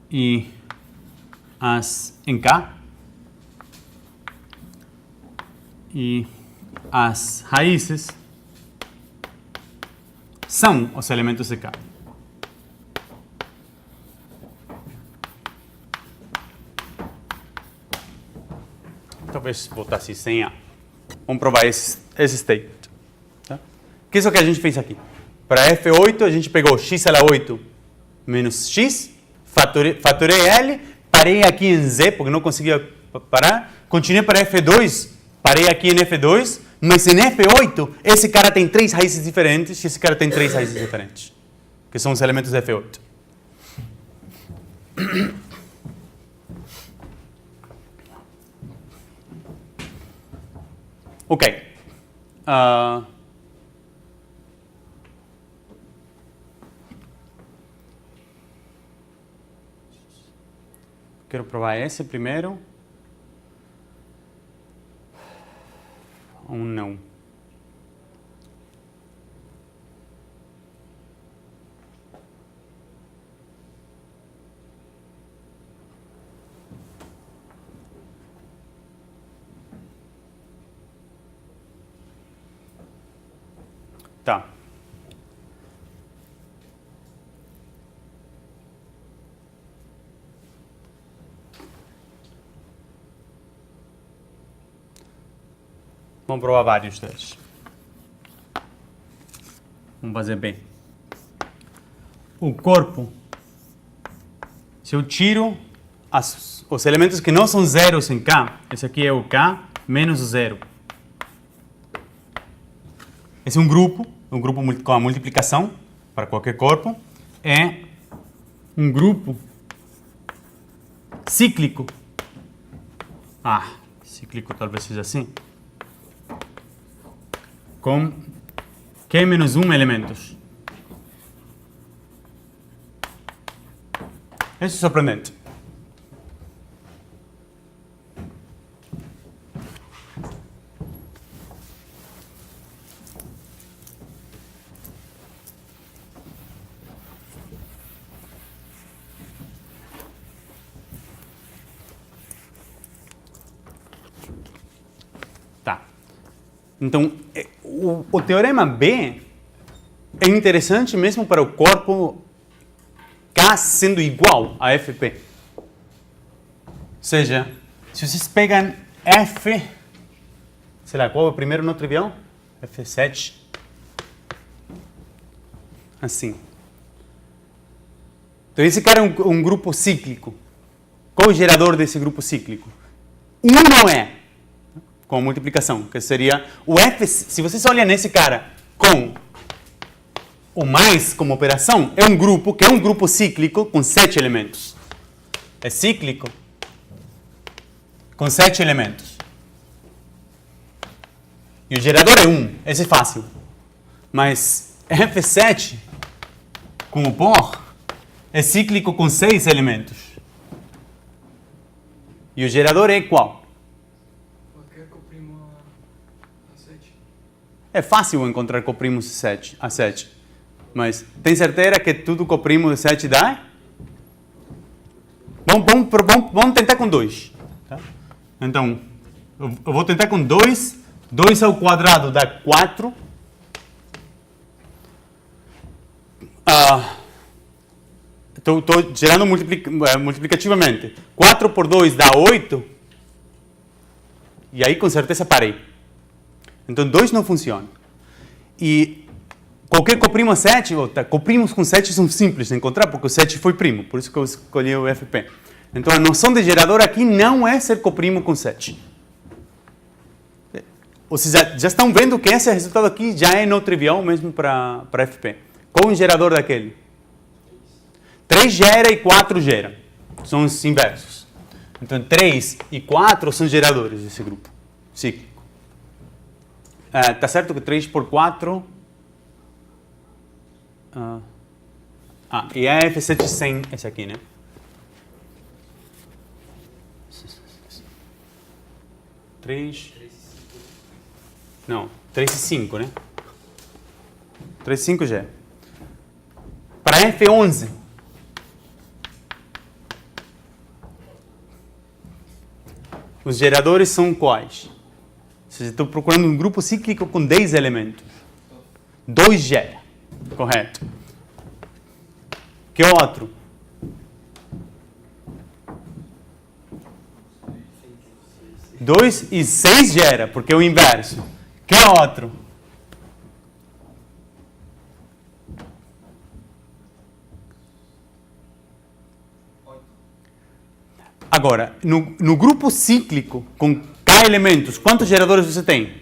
e as em K e as raízes são os elementos de K. Talvez botasse sem A. Vamos provar esse statement. Tá? Que é isso que a gente fez aqui. Para F8, a gente pegou x a la 8 menos x, fatorei L, parei aqui em Z, porque não conseguia parar. Continuei para F2, parei aqui em F2, mas em F8, esse cara tem 3 raízes diferentes e esse cara tem 3 raízes diferentes, que são os elementos de F8. Ok. Quero provar esse primeiro. Ou não. Tá. Vamos provar vários deles. Vamos fazer bem. O corpo, se eu tiro os elementos que não são zeros em K, esse aqui é o K menos o zero. Esse é um grupo com a multiplicação para qualquer corpo. É um grupo cíclico. Cíclico talvez seja assim. Com Q menos 1 elementos. Isso é surpreendente. Tá. Então, o teorema B é interessante mesmo para o corpo K sendo igual a FP. Ou seja, se vocês pegam F, sei lá, qual é o primeiro não trivial? F7. Assim. Então esse cara é um grupo cíclico. Qual é o gerador desse grupo cíclico? 1 não é, com a multiplicação, que seria o F, se vocês olham nesse cara com o mais como operação, é um grupo que é um grupo cíclico com 7 elementos. É cíclico com 7 elementos. E o gerador é 1, esse é fácil. Mas F7 com o por é cíclico com 6 elementos. E o gerador é qual? Qualquer coprimo a 7. É fácil encontrar coprimos a 7. Mas tem certeza que tudo coprimo de 7 dá? Vamos tentar com 2. Tá? Então, eu vou tentar com 2. 2 ao quadrado dá 4. Estou gerando multiplicativamente. 4 por 2 dá 8. E aí, com certeza, parei. Então, 2 não funciona. E qualquer coprimo a 7, coprimos com 7 são simples de encontrar, porque o 7 foi primo. Por isso que eu escolhi o FP. Então, a noção de gerador aqui não é ser coprimo com 7. Vocês já estão vendo que esse resultado aqui já é não trivial mesmo para FP. Qual é o gerador daquele? 3 gera e 4 gera. São os inversos. Então, 3 e 4 são geradores desse grupo cíclico. Tá certo que 3 por 4... e a F7 sem esse aqui, né? Três... Não, 3 e 5, né? 3 e 5 já é. Para F11, os geradores são quais? Ou seja, estou procurando um grupo cíclico com 10 elementos. 2 gera. Correto. Que outro? 2 e 6 gera, porque é o inverso. Que outro? Agora, no grupo cíclico, com K elementos, quantos geradores você tem?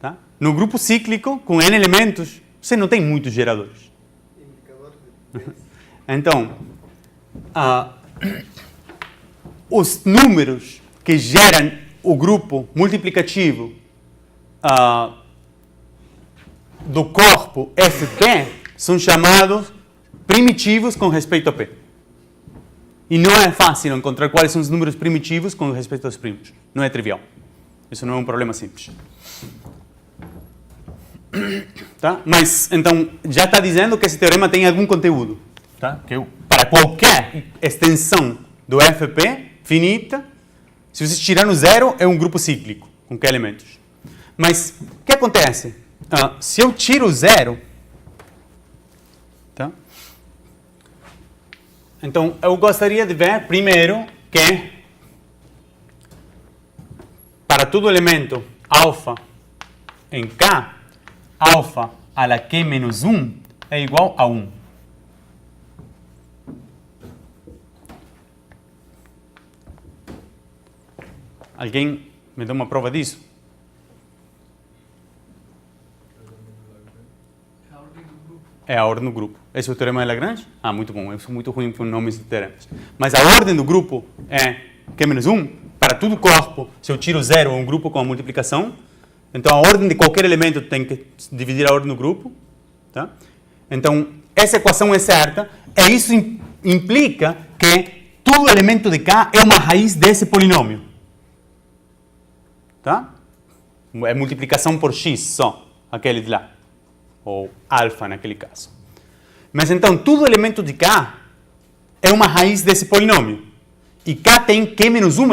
Tá? No grupo cíclico, com N elementos, você não tem muitos geradores. Então, os números que geram o grupo multiplicativo do corpo FP são chamados primitivos com respeito a P. E não é fácil encontrar quais são os números primitivos com respeito aos primos. Não é trivial. Isso não é um problema simples. Tá? Mas, então, já está dizendo que esse teorema tem algum conteúdo. Tá? Que para qualquer extensão do FP finita, se vocês tirarem o zero, é um grupo cíclico, com que elementos? Mas, o que acontece? Se eu tiro o zero, tá? Então, eu gostaria de ver, primeiro, que para todo elemento alfa em K, alfa a la Q menos 1 é igual a 1. Alguém me dá uma prova disso? É a ordem do grupo. Esse é o teorema de Lagrange? Muito bom. Eu sou muito ruim com nomes de teoremas. Mas a ordem do grupo é Q menos 1. Para todo corpo, se eu tiro 0, é um grupo com a multiplicação. Então, a ordem de qualquer elemento tem que dividir a ordem do grupo. Tá? Então, essa equação é certa. E isso implica que todo elemento de K é uma raiz desse polinômio. Tá? É multiplicação por x só, aquele de lá. Ou alfa naquele caso. Mas então, todo elemento de K é uma raiz desse polinômio. E K tem Q menos 1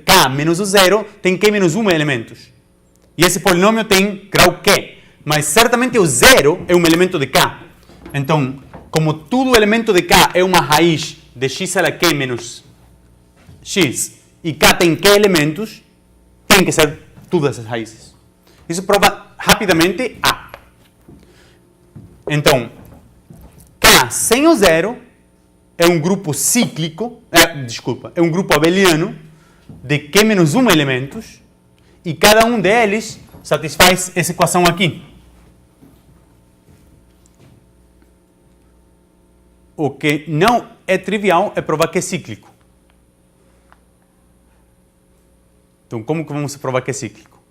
K menos o 0 tem Q menos 1 elementos. E esse polinômio tem grau Q. Mas certamente o 0 é um elemento de K. Então, como todo elemento de K é uma raiz de x a la q menos x e k tem q elementos, tem que ser todas as raízes. Isso prova rapidamente A. Então, K sem o zero é um grupo cíclico, é um grupo abeliano de Q menos 1 elementos e cada um deles satisfaz essa equação aqui. O que não é trivial é provar que é cíclico. Então, como que vamos provar que é cíclico?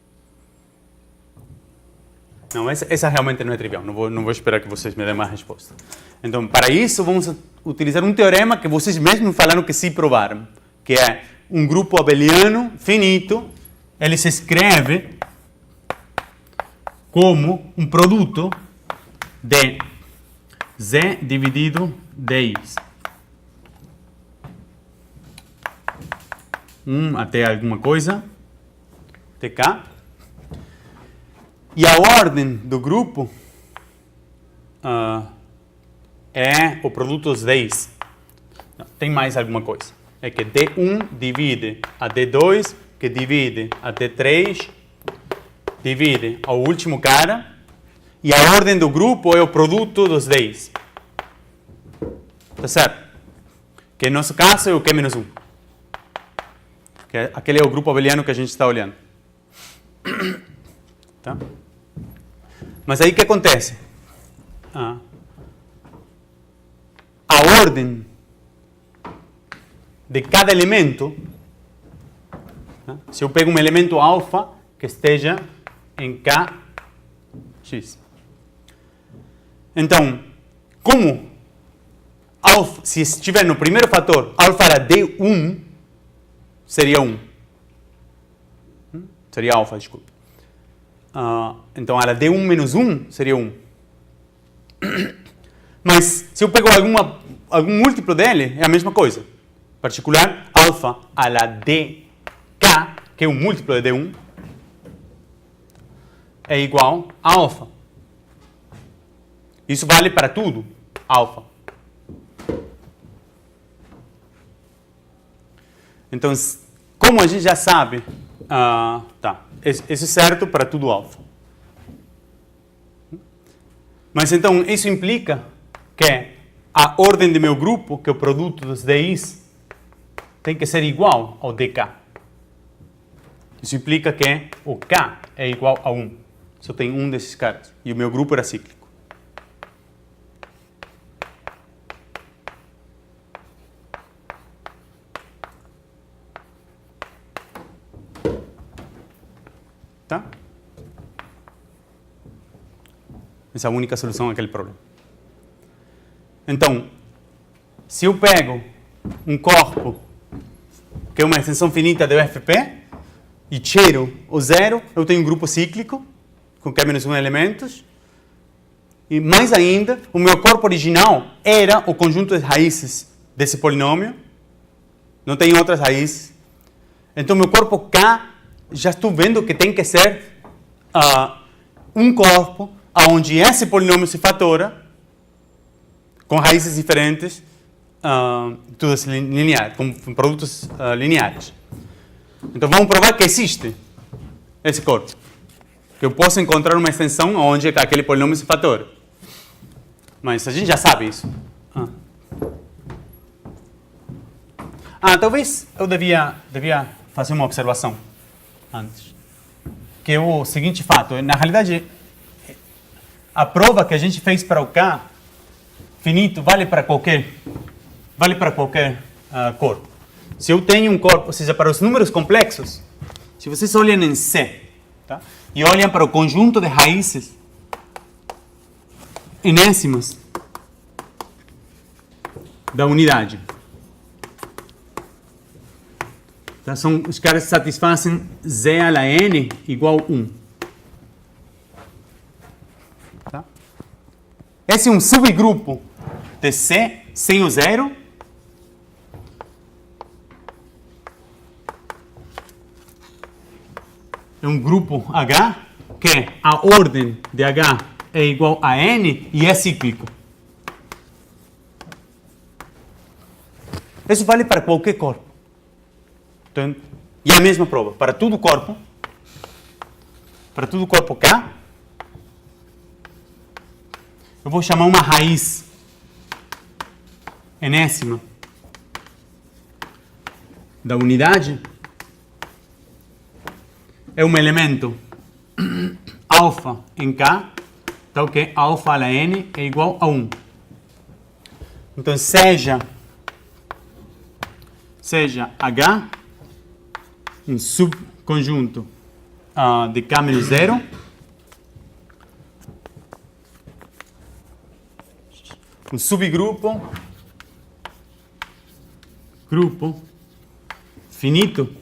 Não, essa realmente não é trivial. Não vou esperar que vocês me dêem uma resposta. Então, para isso, vamos utilizar um teorema que vocês mesmos falaram que sim provaram, que é um grupo abeliano finito. Ele se escreve como um produto de Z dividido dx. 1 até alguma coisa, tk. E a ordem do grupo é o produto dos Ds. Não, tem mais alguma coisa. É que D1 divide a D2, que divide a D3, divide ao último cara, e a ordem do grupo é o produto dos Ds. Tá certo? Que no nosso caso é o Q-1. Aquele é o grupo abeliano que a gente está olhando. Tá? Mas aí o que acontece? A ordem de cada elemento, tá? Se eu pego um elemento alfa que esteja em Kx. Então, como alfa, se estiver no primeiro fator, alfa era D1, seria 1. Seria alfa, desculpa. Então, era D1 menos 1 seria 1. Mas, se eu pego algum múltiplo dele, é a mesma coisa. Em particular, alfa a la dk, que é um múltiplo de D1, é igual a alfa. Isso vale para tudo, alfa. Então, como a gente já sabe, isso é certo para tudo alfa. Mas então, isso implica que a ordem do meu grupo, que é o produto dos DIs, tem que ser igual ao dk. Isso implica que o k é igual a 1. Só tem um desses caras. E o meu grupo era cíclico. Tá? Essa é a única solução àquele problema. Então, se eu pego um corpo que é uma extensão finita do FP e tiro o zero, eu tenho um grupo cíclico com K-1 elementos. E mais ainda, o meu corpo original era o conjunto de raízes desse polinômio. Não tem outras raízes. Então, meu corpo K, já estou vendo que tem que ser um corpo onde esse polinômio se fatora com raízes diferentes, todas lineares, com produtos lineares. Então, vamos provar que existe esse corpo. Que eu posso encontrar uma extensão onde aquele polinômio se fatora. Mas a gente já sabe isso. Talvez eu devia fazer uma observação antes. Que é o seguinte fato. Na realidade, a prova que a gente fez para o K finito vale para qualquer corpo. Se eu tenho um corpo, ou seja, para os números complexos, se vocês olham em C, tá? E olham para o conjunto de raízes enésimas da unidade, tá? São os caras que satisfazem Z a la N igual 1. Tá? Esse é um subgrupo de C sem o zero. É um grupo H, que a ordem de H é igual a N e é cíclico. Isso vale para qualquer corpo. Então, e a mesma prova. Para todo corpo K, eu vou chamar uma raiz enésima da unidade. É um elemento alfa em K, então que alfa ala n é igual a 1. Então, seja H um subconjunto de K menos 0, um subgrupo, grupo finito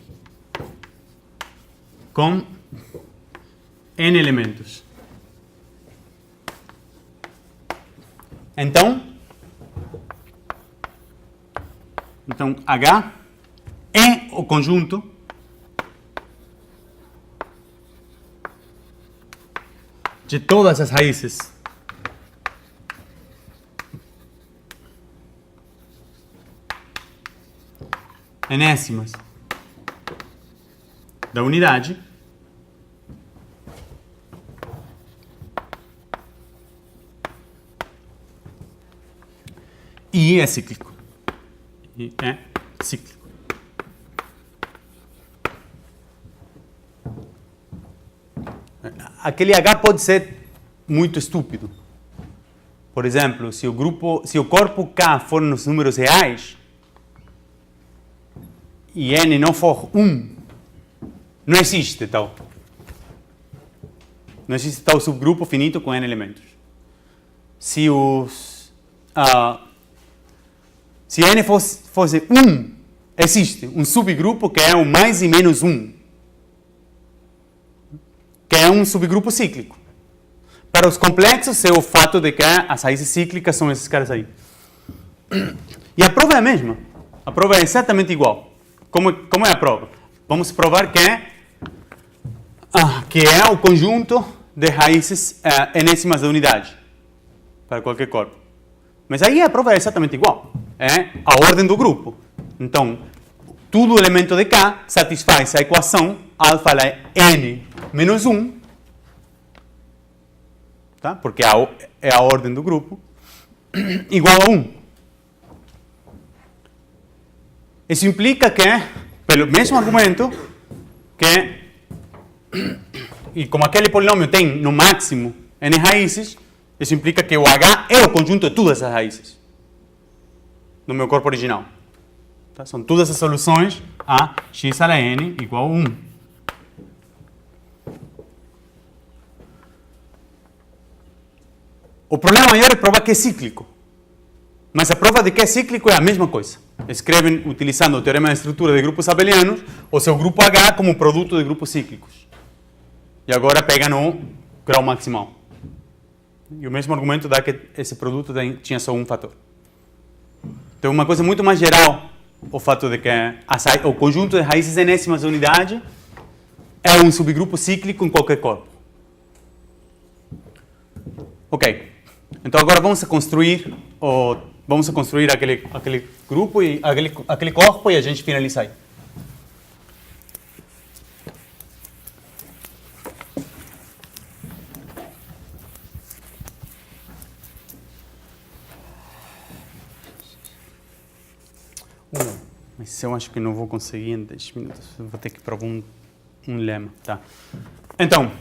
com n elementos. Então H é o conjunto de todas as raízes enésimas da unidade e é cíclico. Aquele H pode ser muito estúpido. Por exemplo, se o corpo K for nos números reais e N não for 1, não existe tal. Não existe tal subgrupo finito com N elementos. Se N fosse 1, existe um subgrupo que é o mais e menos 1, que é um subgrupo cíclico. Para os complexos é o fato de que as raízes cíclicas são esses caras aí. E a prova é a mesma. A prova é exatamente igual. Como é a prova? Vamos provar que é o conjunto de raízes enésimas da unidade para qualquer corpo. Mas aí a prova é exatamente igual. É a ordem do grupo. Então, todo elemento de K satisfaz a equação alfa n menos 1, tá? Porque é a ordem do grupo, igual a 1. Isso implica que, pelo mesmo argumento, e como aquele polinômio tem no máximo n raízes, isso implica que o H é o conjunto de todas as raízes no meu corpo original. Tá? São todas as soluções a x ala n igual a 1. O problema maior é provar que é cíclico. Mas a prova de que é cíclico é a mesma coisa. Escrevem, utilizando o teorema de estrutura de grupos abelianos, o seu grupo H como produto de grupos cíclicos. E agora pega no grau maximal. E o mesmo argumento dá que esse produto tinha só um fator. Então, uma coisa muito mais geral, o fato de que o conjunto de raízes enésimas da unidade é um subgrupo cíclico em qualquer corpo. Ok. Então, agora vamos construir aquele grupo e aquele corpo e a gente finaliza aí. Mas eu acho que não vou conseguir em 10 minutos. Vou ter que provar um lema. Tá. Então,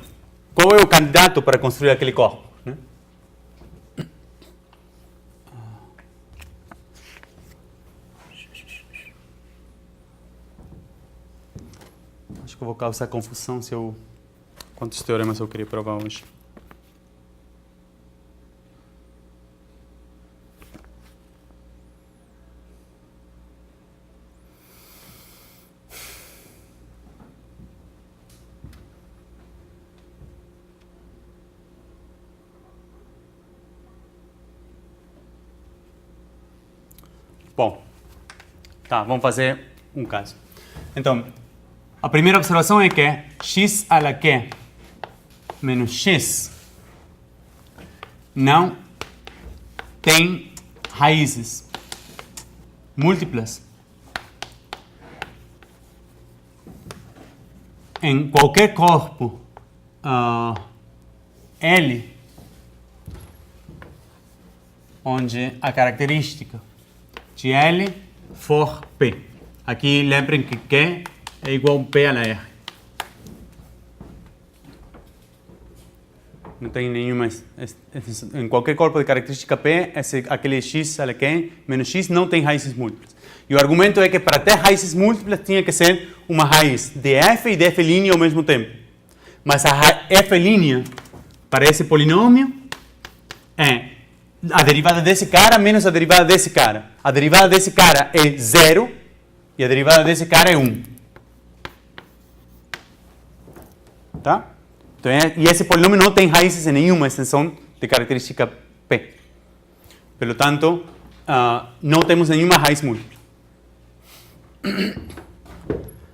qual é o candidato para construir aquele corpo? Né? Acho que eu vou causar confusão quantos teoremas eu queria provar hoje. Bom, tá, vamos fazer um caso. Então, a primeira observação é que x ala q menos x não tem raízes múltiplas em qualquer corpo L, onde a característica de L for P. Aqui lembrem que Q é igual a P a R. Não tem nenhuma. Em qualquer corpo de característica P, aquele x a Q menos x não tem raízes múltiplas. E o argumento é que para ter raízes múltiplas tinha que ser uma raiz de f e de f' ao mesmo tempo. Mas a f' para esse polinômio é a derivada desse cara menos a derivada desse cara. A derivada desse cara é 0 e a derivada desse cara é 1. Tá? Então, e esse polinômio não tem raízes em nenhuma extensão de característica P. Pelo tanto, não temos nenhuma raiz múltipla.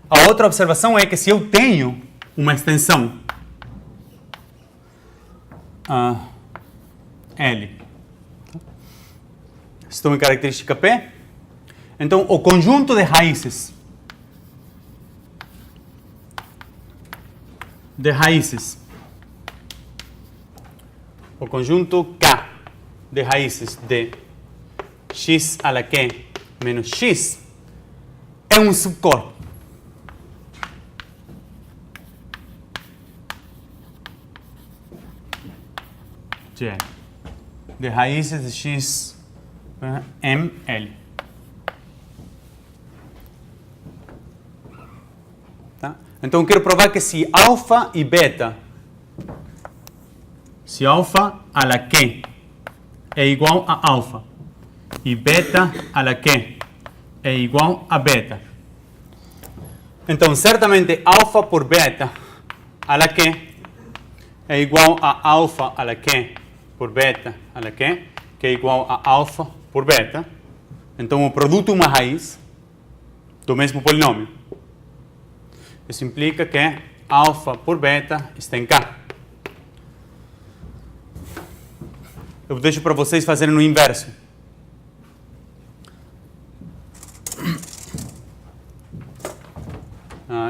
A outra observação é que se eu tenho uma extensão L, estou em característica P, então o conjunto de raízes o conjunto K de raízes de x a la Q menos x é um subcorpo. De raízes de x ml. Tá? Então eu quero provar que se alfa e beta, se alfa a la Q é igual a alfa e beta a la Q é igual a beta, então certamente alfa por beta a la Q é igual a alfa a la Q por beta a la Q, que é igual a alfa por beta. Então o produto é uma raiz do mesmo polinômio. Isso implica que alfa por beta está em K. Eu deixo para vocês fazerem no inverso.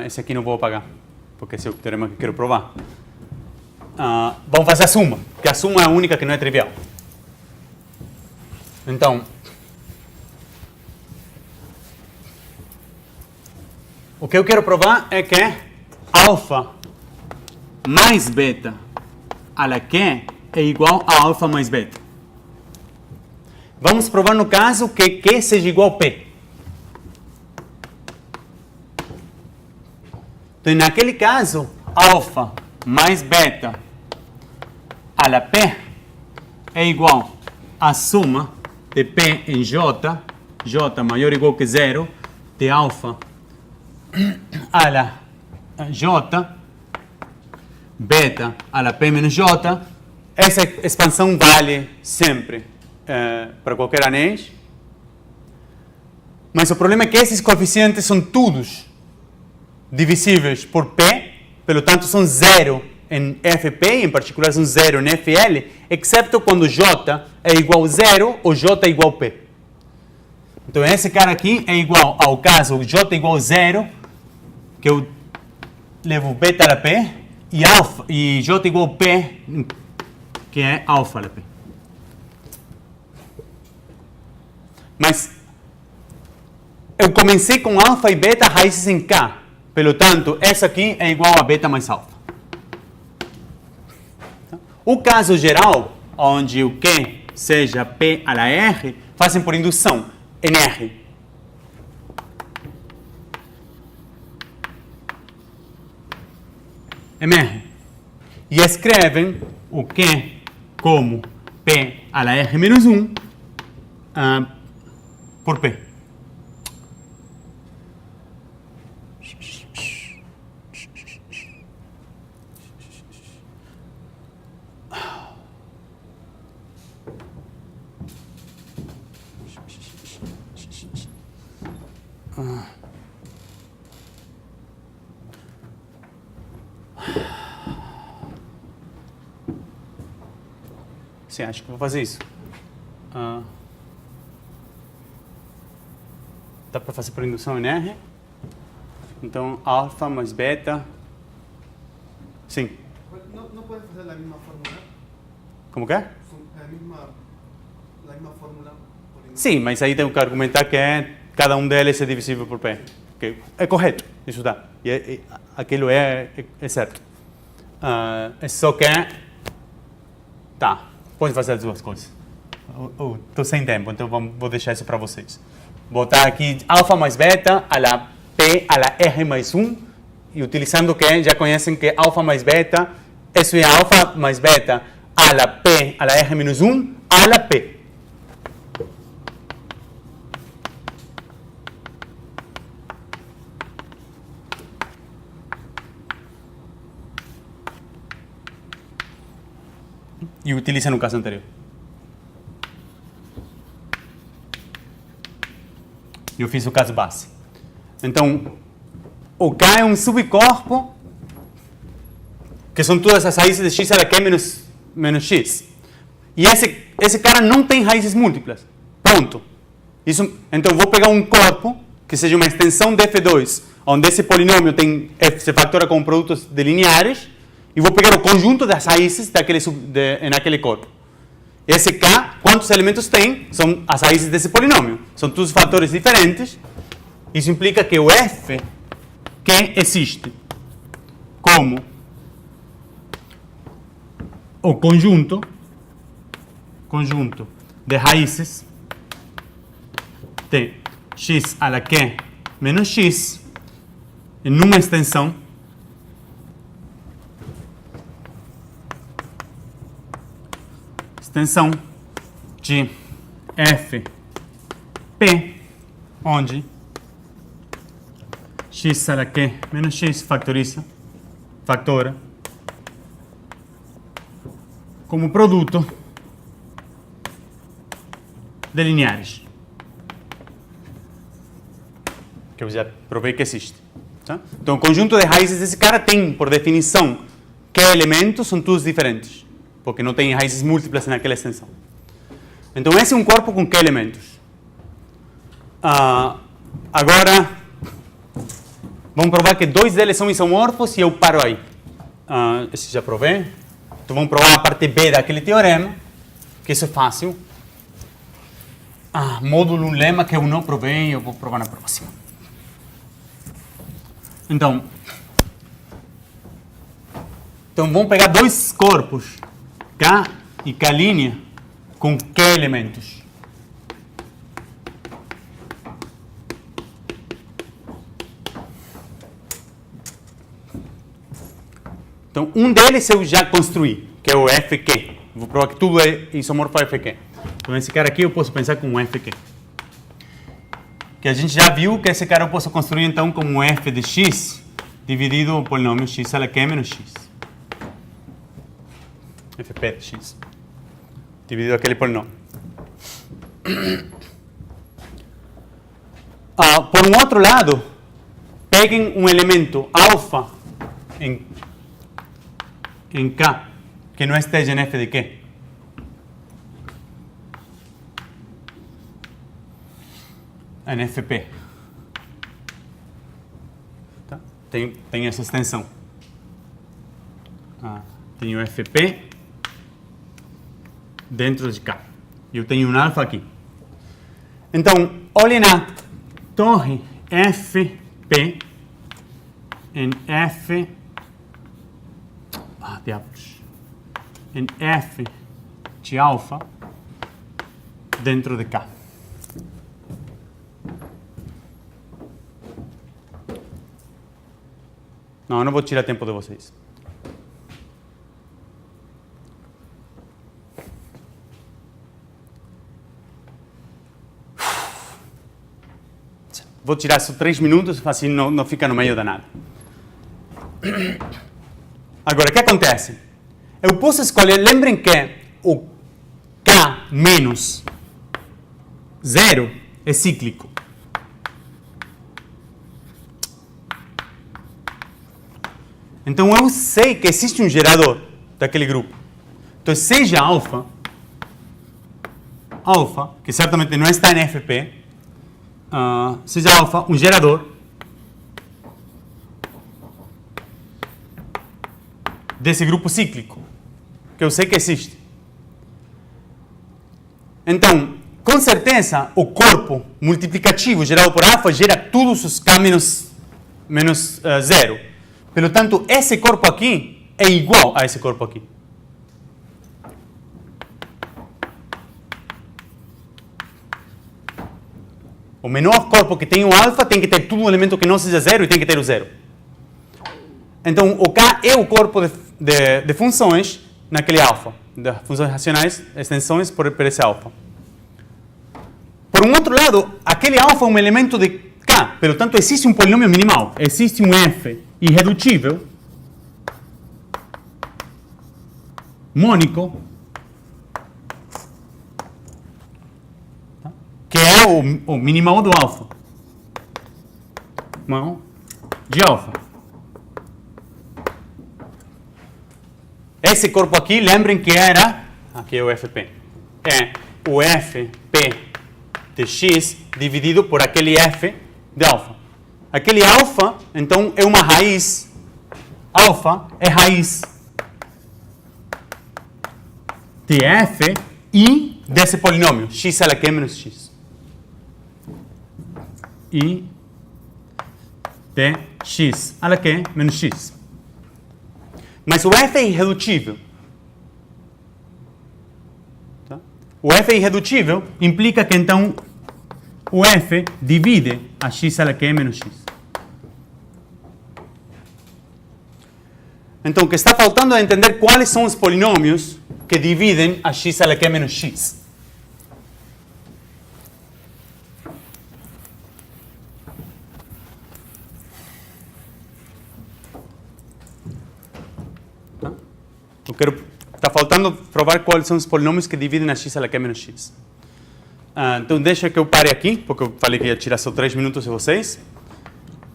Esse aqui não vou apagar, porque esse é o teorema que quero provar. Vamos fazer a suma, que a suma é a única que não é trivial. Então, o que eu quero provar é que alfa mais beta a la Q é igual a alfa mais beta. Vamos provar no caso que Q seja igual a P. Então, naquele caso, alfa mais beta a la P é igual à suma de P em J, J maior ou igual que 0, de alfa a la J, beta a la P menos J. Essa expansão vale sempre para qualquer anéis. Mas o problema é que esses coeficientes são todos divisíveis por P, pelo tanto são 0 em FP, em particular são 0 em FL, exceto quando J é igual a 0 ou J é igual a P. Então esse cara aqui é igual ao caso J é igual a 0, que eu levo beta a la P, e J é igual a P, que é alfa a la P. Mas eu comecei com alfa e beta raízes em K. Pelo tanto, essa aqui é igual a beta mais alfa. O caso geral, onde o Q seja P a la R, fazem por indução, em R. MR. E escrevem o Q como P a la R menos 1 por P. Sim, acho que vou fazer isso. Dá para fazer por indução em R. Então, alfa mais beta Sim. ¿No puedes hacer la misma fórmula? Como que é? La misma fórmula. Sim, mas aí tenho que argumentar que cada um deles é divisível por P. Que é correto, isso dá. E aquilo é certo. É só que... Tá, pode fazer as duas coisas. Estou sem tempo, então vou deixar isso para vocês. Botar aqui alfa mais beta a la P a la R mais 1. E utilizando que já conhecem que alfa mais beta, isso é alfa mais beta a la P a la R menos 1 a la P. E utiliza no caso anterior. Eu fiz o caso base. Então, o K é um subcorpo, que são todas as raízes de x a la Q menos x. E esse cara não tem raízes múltiplas. Ponto. Então, vou pegar um corpo, que seja uma extensão de F2, onde esse polinômio se factora com produtos de lineares, e vou pegar o conjunto das raízes naquele corpo. Esse K, quantos elementos tem? São as raízes desse polinômio. São todos fatores diferentes. Isso implica que o F que existe como o conjunto de raízes de x a la Q menos x em uma extensão de f p, onde x a la Q menos x factora como produto de lineares, que eu já provei que existe. Tá? Então, o conjunto de raízes desse cara tem, por definição, que elementos são todos diferentes, porque não tem raízes múltiplas naquela extensão. Então, esse é um corpo com que elementos? Agora, vamos provar que dois deles são isomorfos e eu paro aí. Esse já provei. Então, vamos provar a parte B daquele teorema, que isso é fácil. Módulo, um lema que eu não provei, eu vou provar na próxima. Então vamos pegar dois corpos, K e K' com que elementos? Então, um deles eu já construí, que é o FQ. Vou provar que tudo é isomorfo a FQ. Então, esse cara aqui eu posso pensar como FQ. Que a gente já viu que esse cara eu posso construir, então, como f de x dividido o polinômio x a la Q menos x. Fp de x. Dividido aquele polinômio. Por um outro lado, peguem um elemento alfa em K, que não esteja em f de Q. Em FP. Tá? Tem essa extensão. Tenho FP dentro de K. E eu tenho um alfa aqui. Então, olhem na torre FP em F... diabos. Em F de alfa dentro de K. Não, eu não vou tirar tempo de vocês. Vou tirar só 3 minutos, assim não fica no meio da nada. Agora, o que acontece? Eu posso escolher, lembrem que o K menos 0 é cíclico. Então, eu sei que existe um gerador daquele grupo. Então, seja alfa, que certamente não está em FP, seja alfa um gerador desse grupo cíclico, que eu sei que existe. Então, com certeza, o corpo multiplicativo gerado por alfa gera todos os K menos zero. Pelo tanto, esse corpo aqui é igual a esse corpo aqui. O menor corpo que tem o alfa tem que ter todo um elemento que não seja zero e tem que ter o zero. Então, o K é o corpo de funções naquele alfa, de funções racionais, extensões por esse alfa. Por um outro lado, aquele alfa é um elemento de K, pelo tanto, existe um polinômio minimal, existe um f irredutível, mônico, que é o minimal do alfa. Não, de alfa. Esse corpo aqui, lembrem que era, aqui é o FP, é o FP de x dividido por aquele f de alfa. Aquele alfa, então, é uma raiz. Alfa é raiz de f e desse polinômio, x ela que menos x. I de x ela que menos x. Mas o f é irredutível. Tá? O f é irredutível implica que então o f divide a x ela que menos x. Então o que está faltando é entender quais são os polinômios que dividem a x ela que menos x. Está faltando provar quais são os polinômios que dividem a x ela que menos x. Então deixa que eu pare aqui, porque eu falei que ia tirar só 3 minutos de vocês.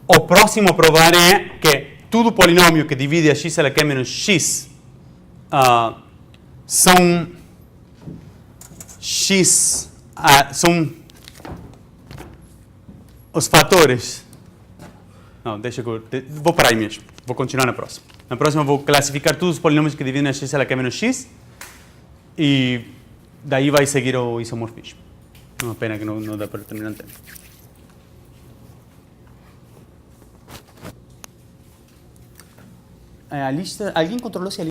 O próximo a provar é que todo polinômio que divide a x ela que menos x são x, são os fatores. Não, deixa que eu vou parar aí mesmo. Vou continuar na próxima. Na próxima vou classificar todos os polinômios que dividem a x ela que menos x e daí vai seguir o isomorfismo. Uma pena que não dá para terminar o tempo. A lista, alguém controlou se a lista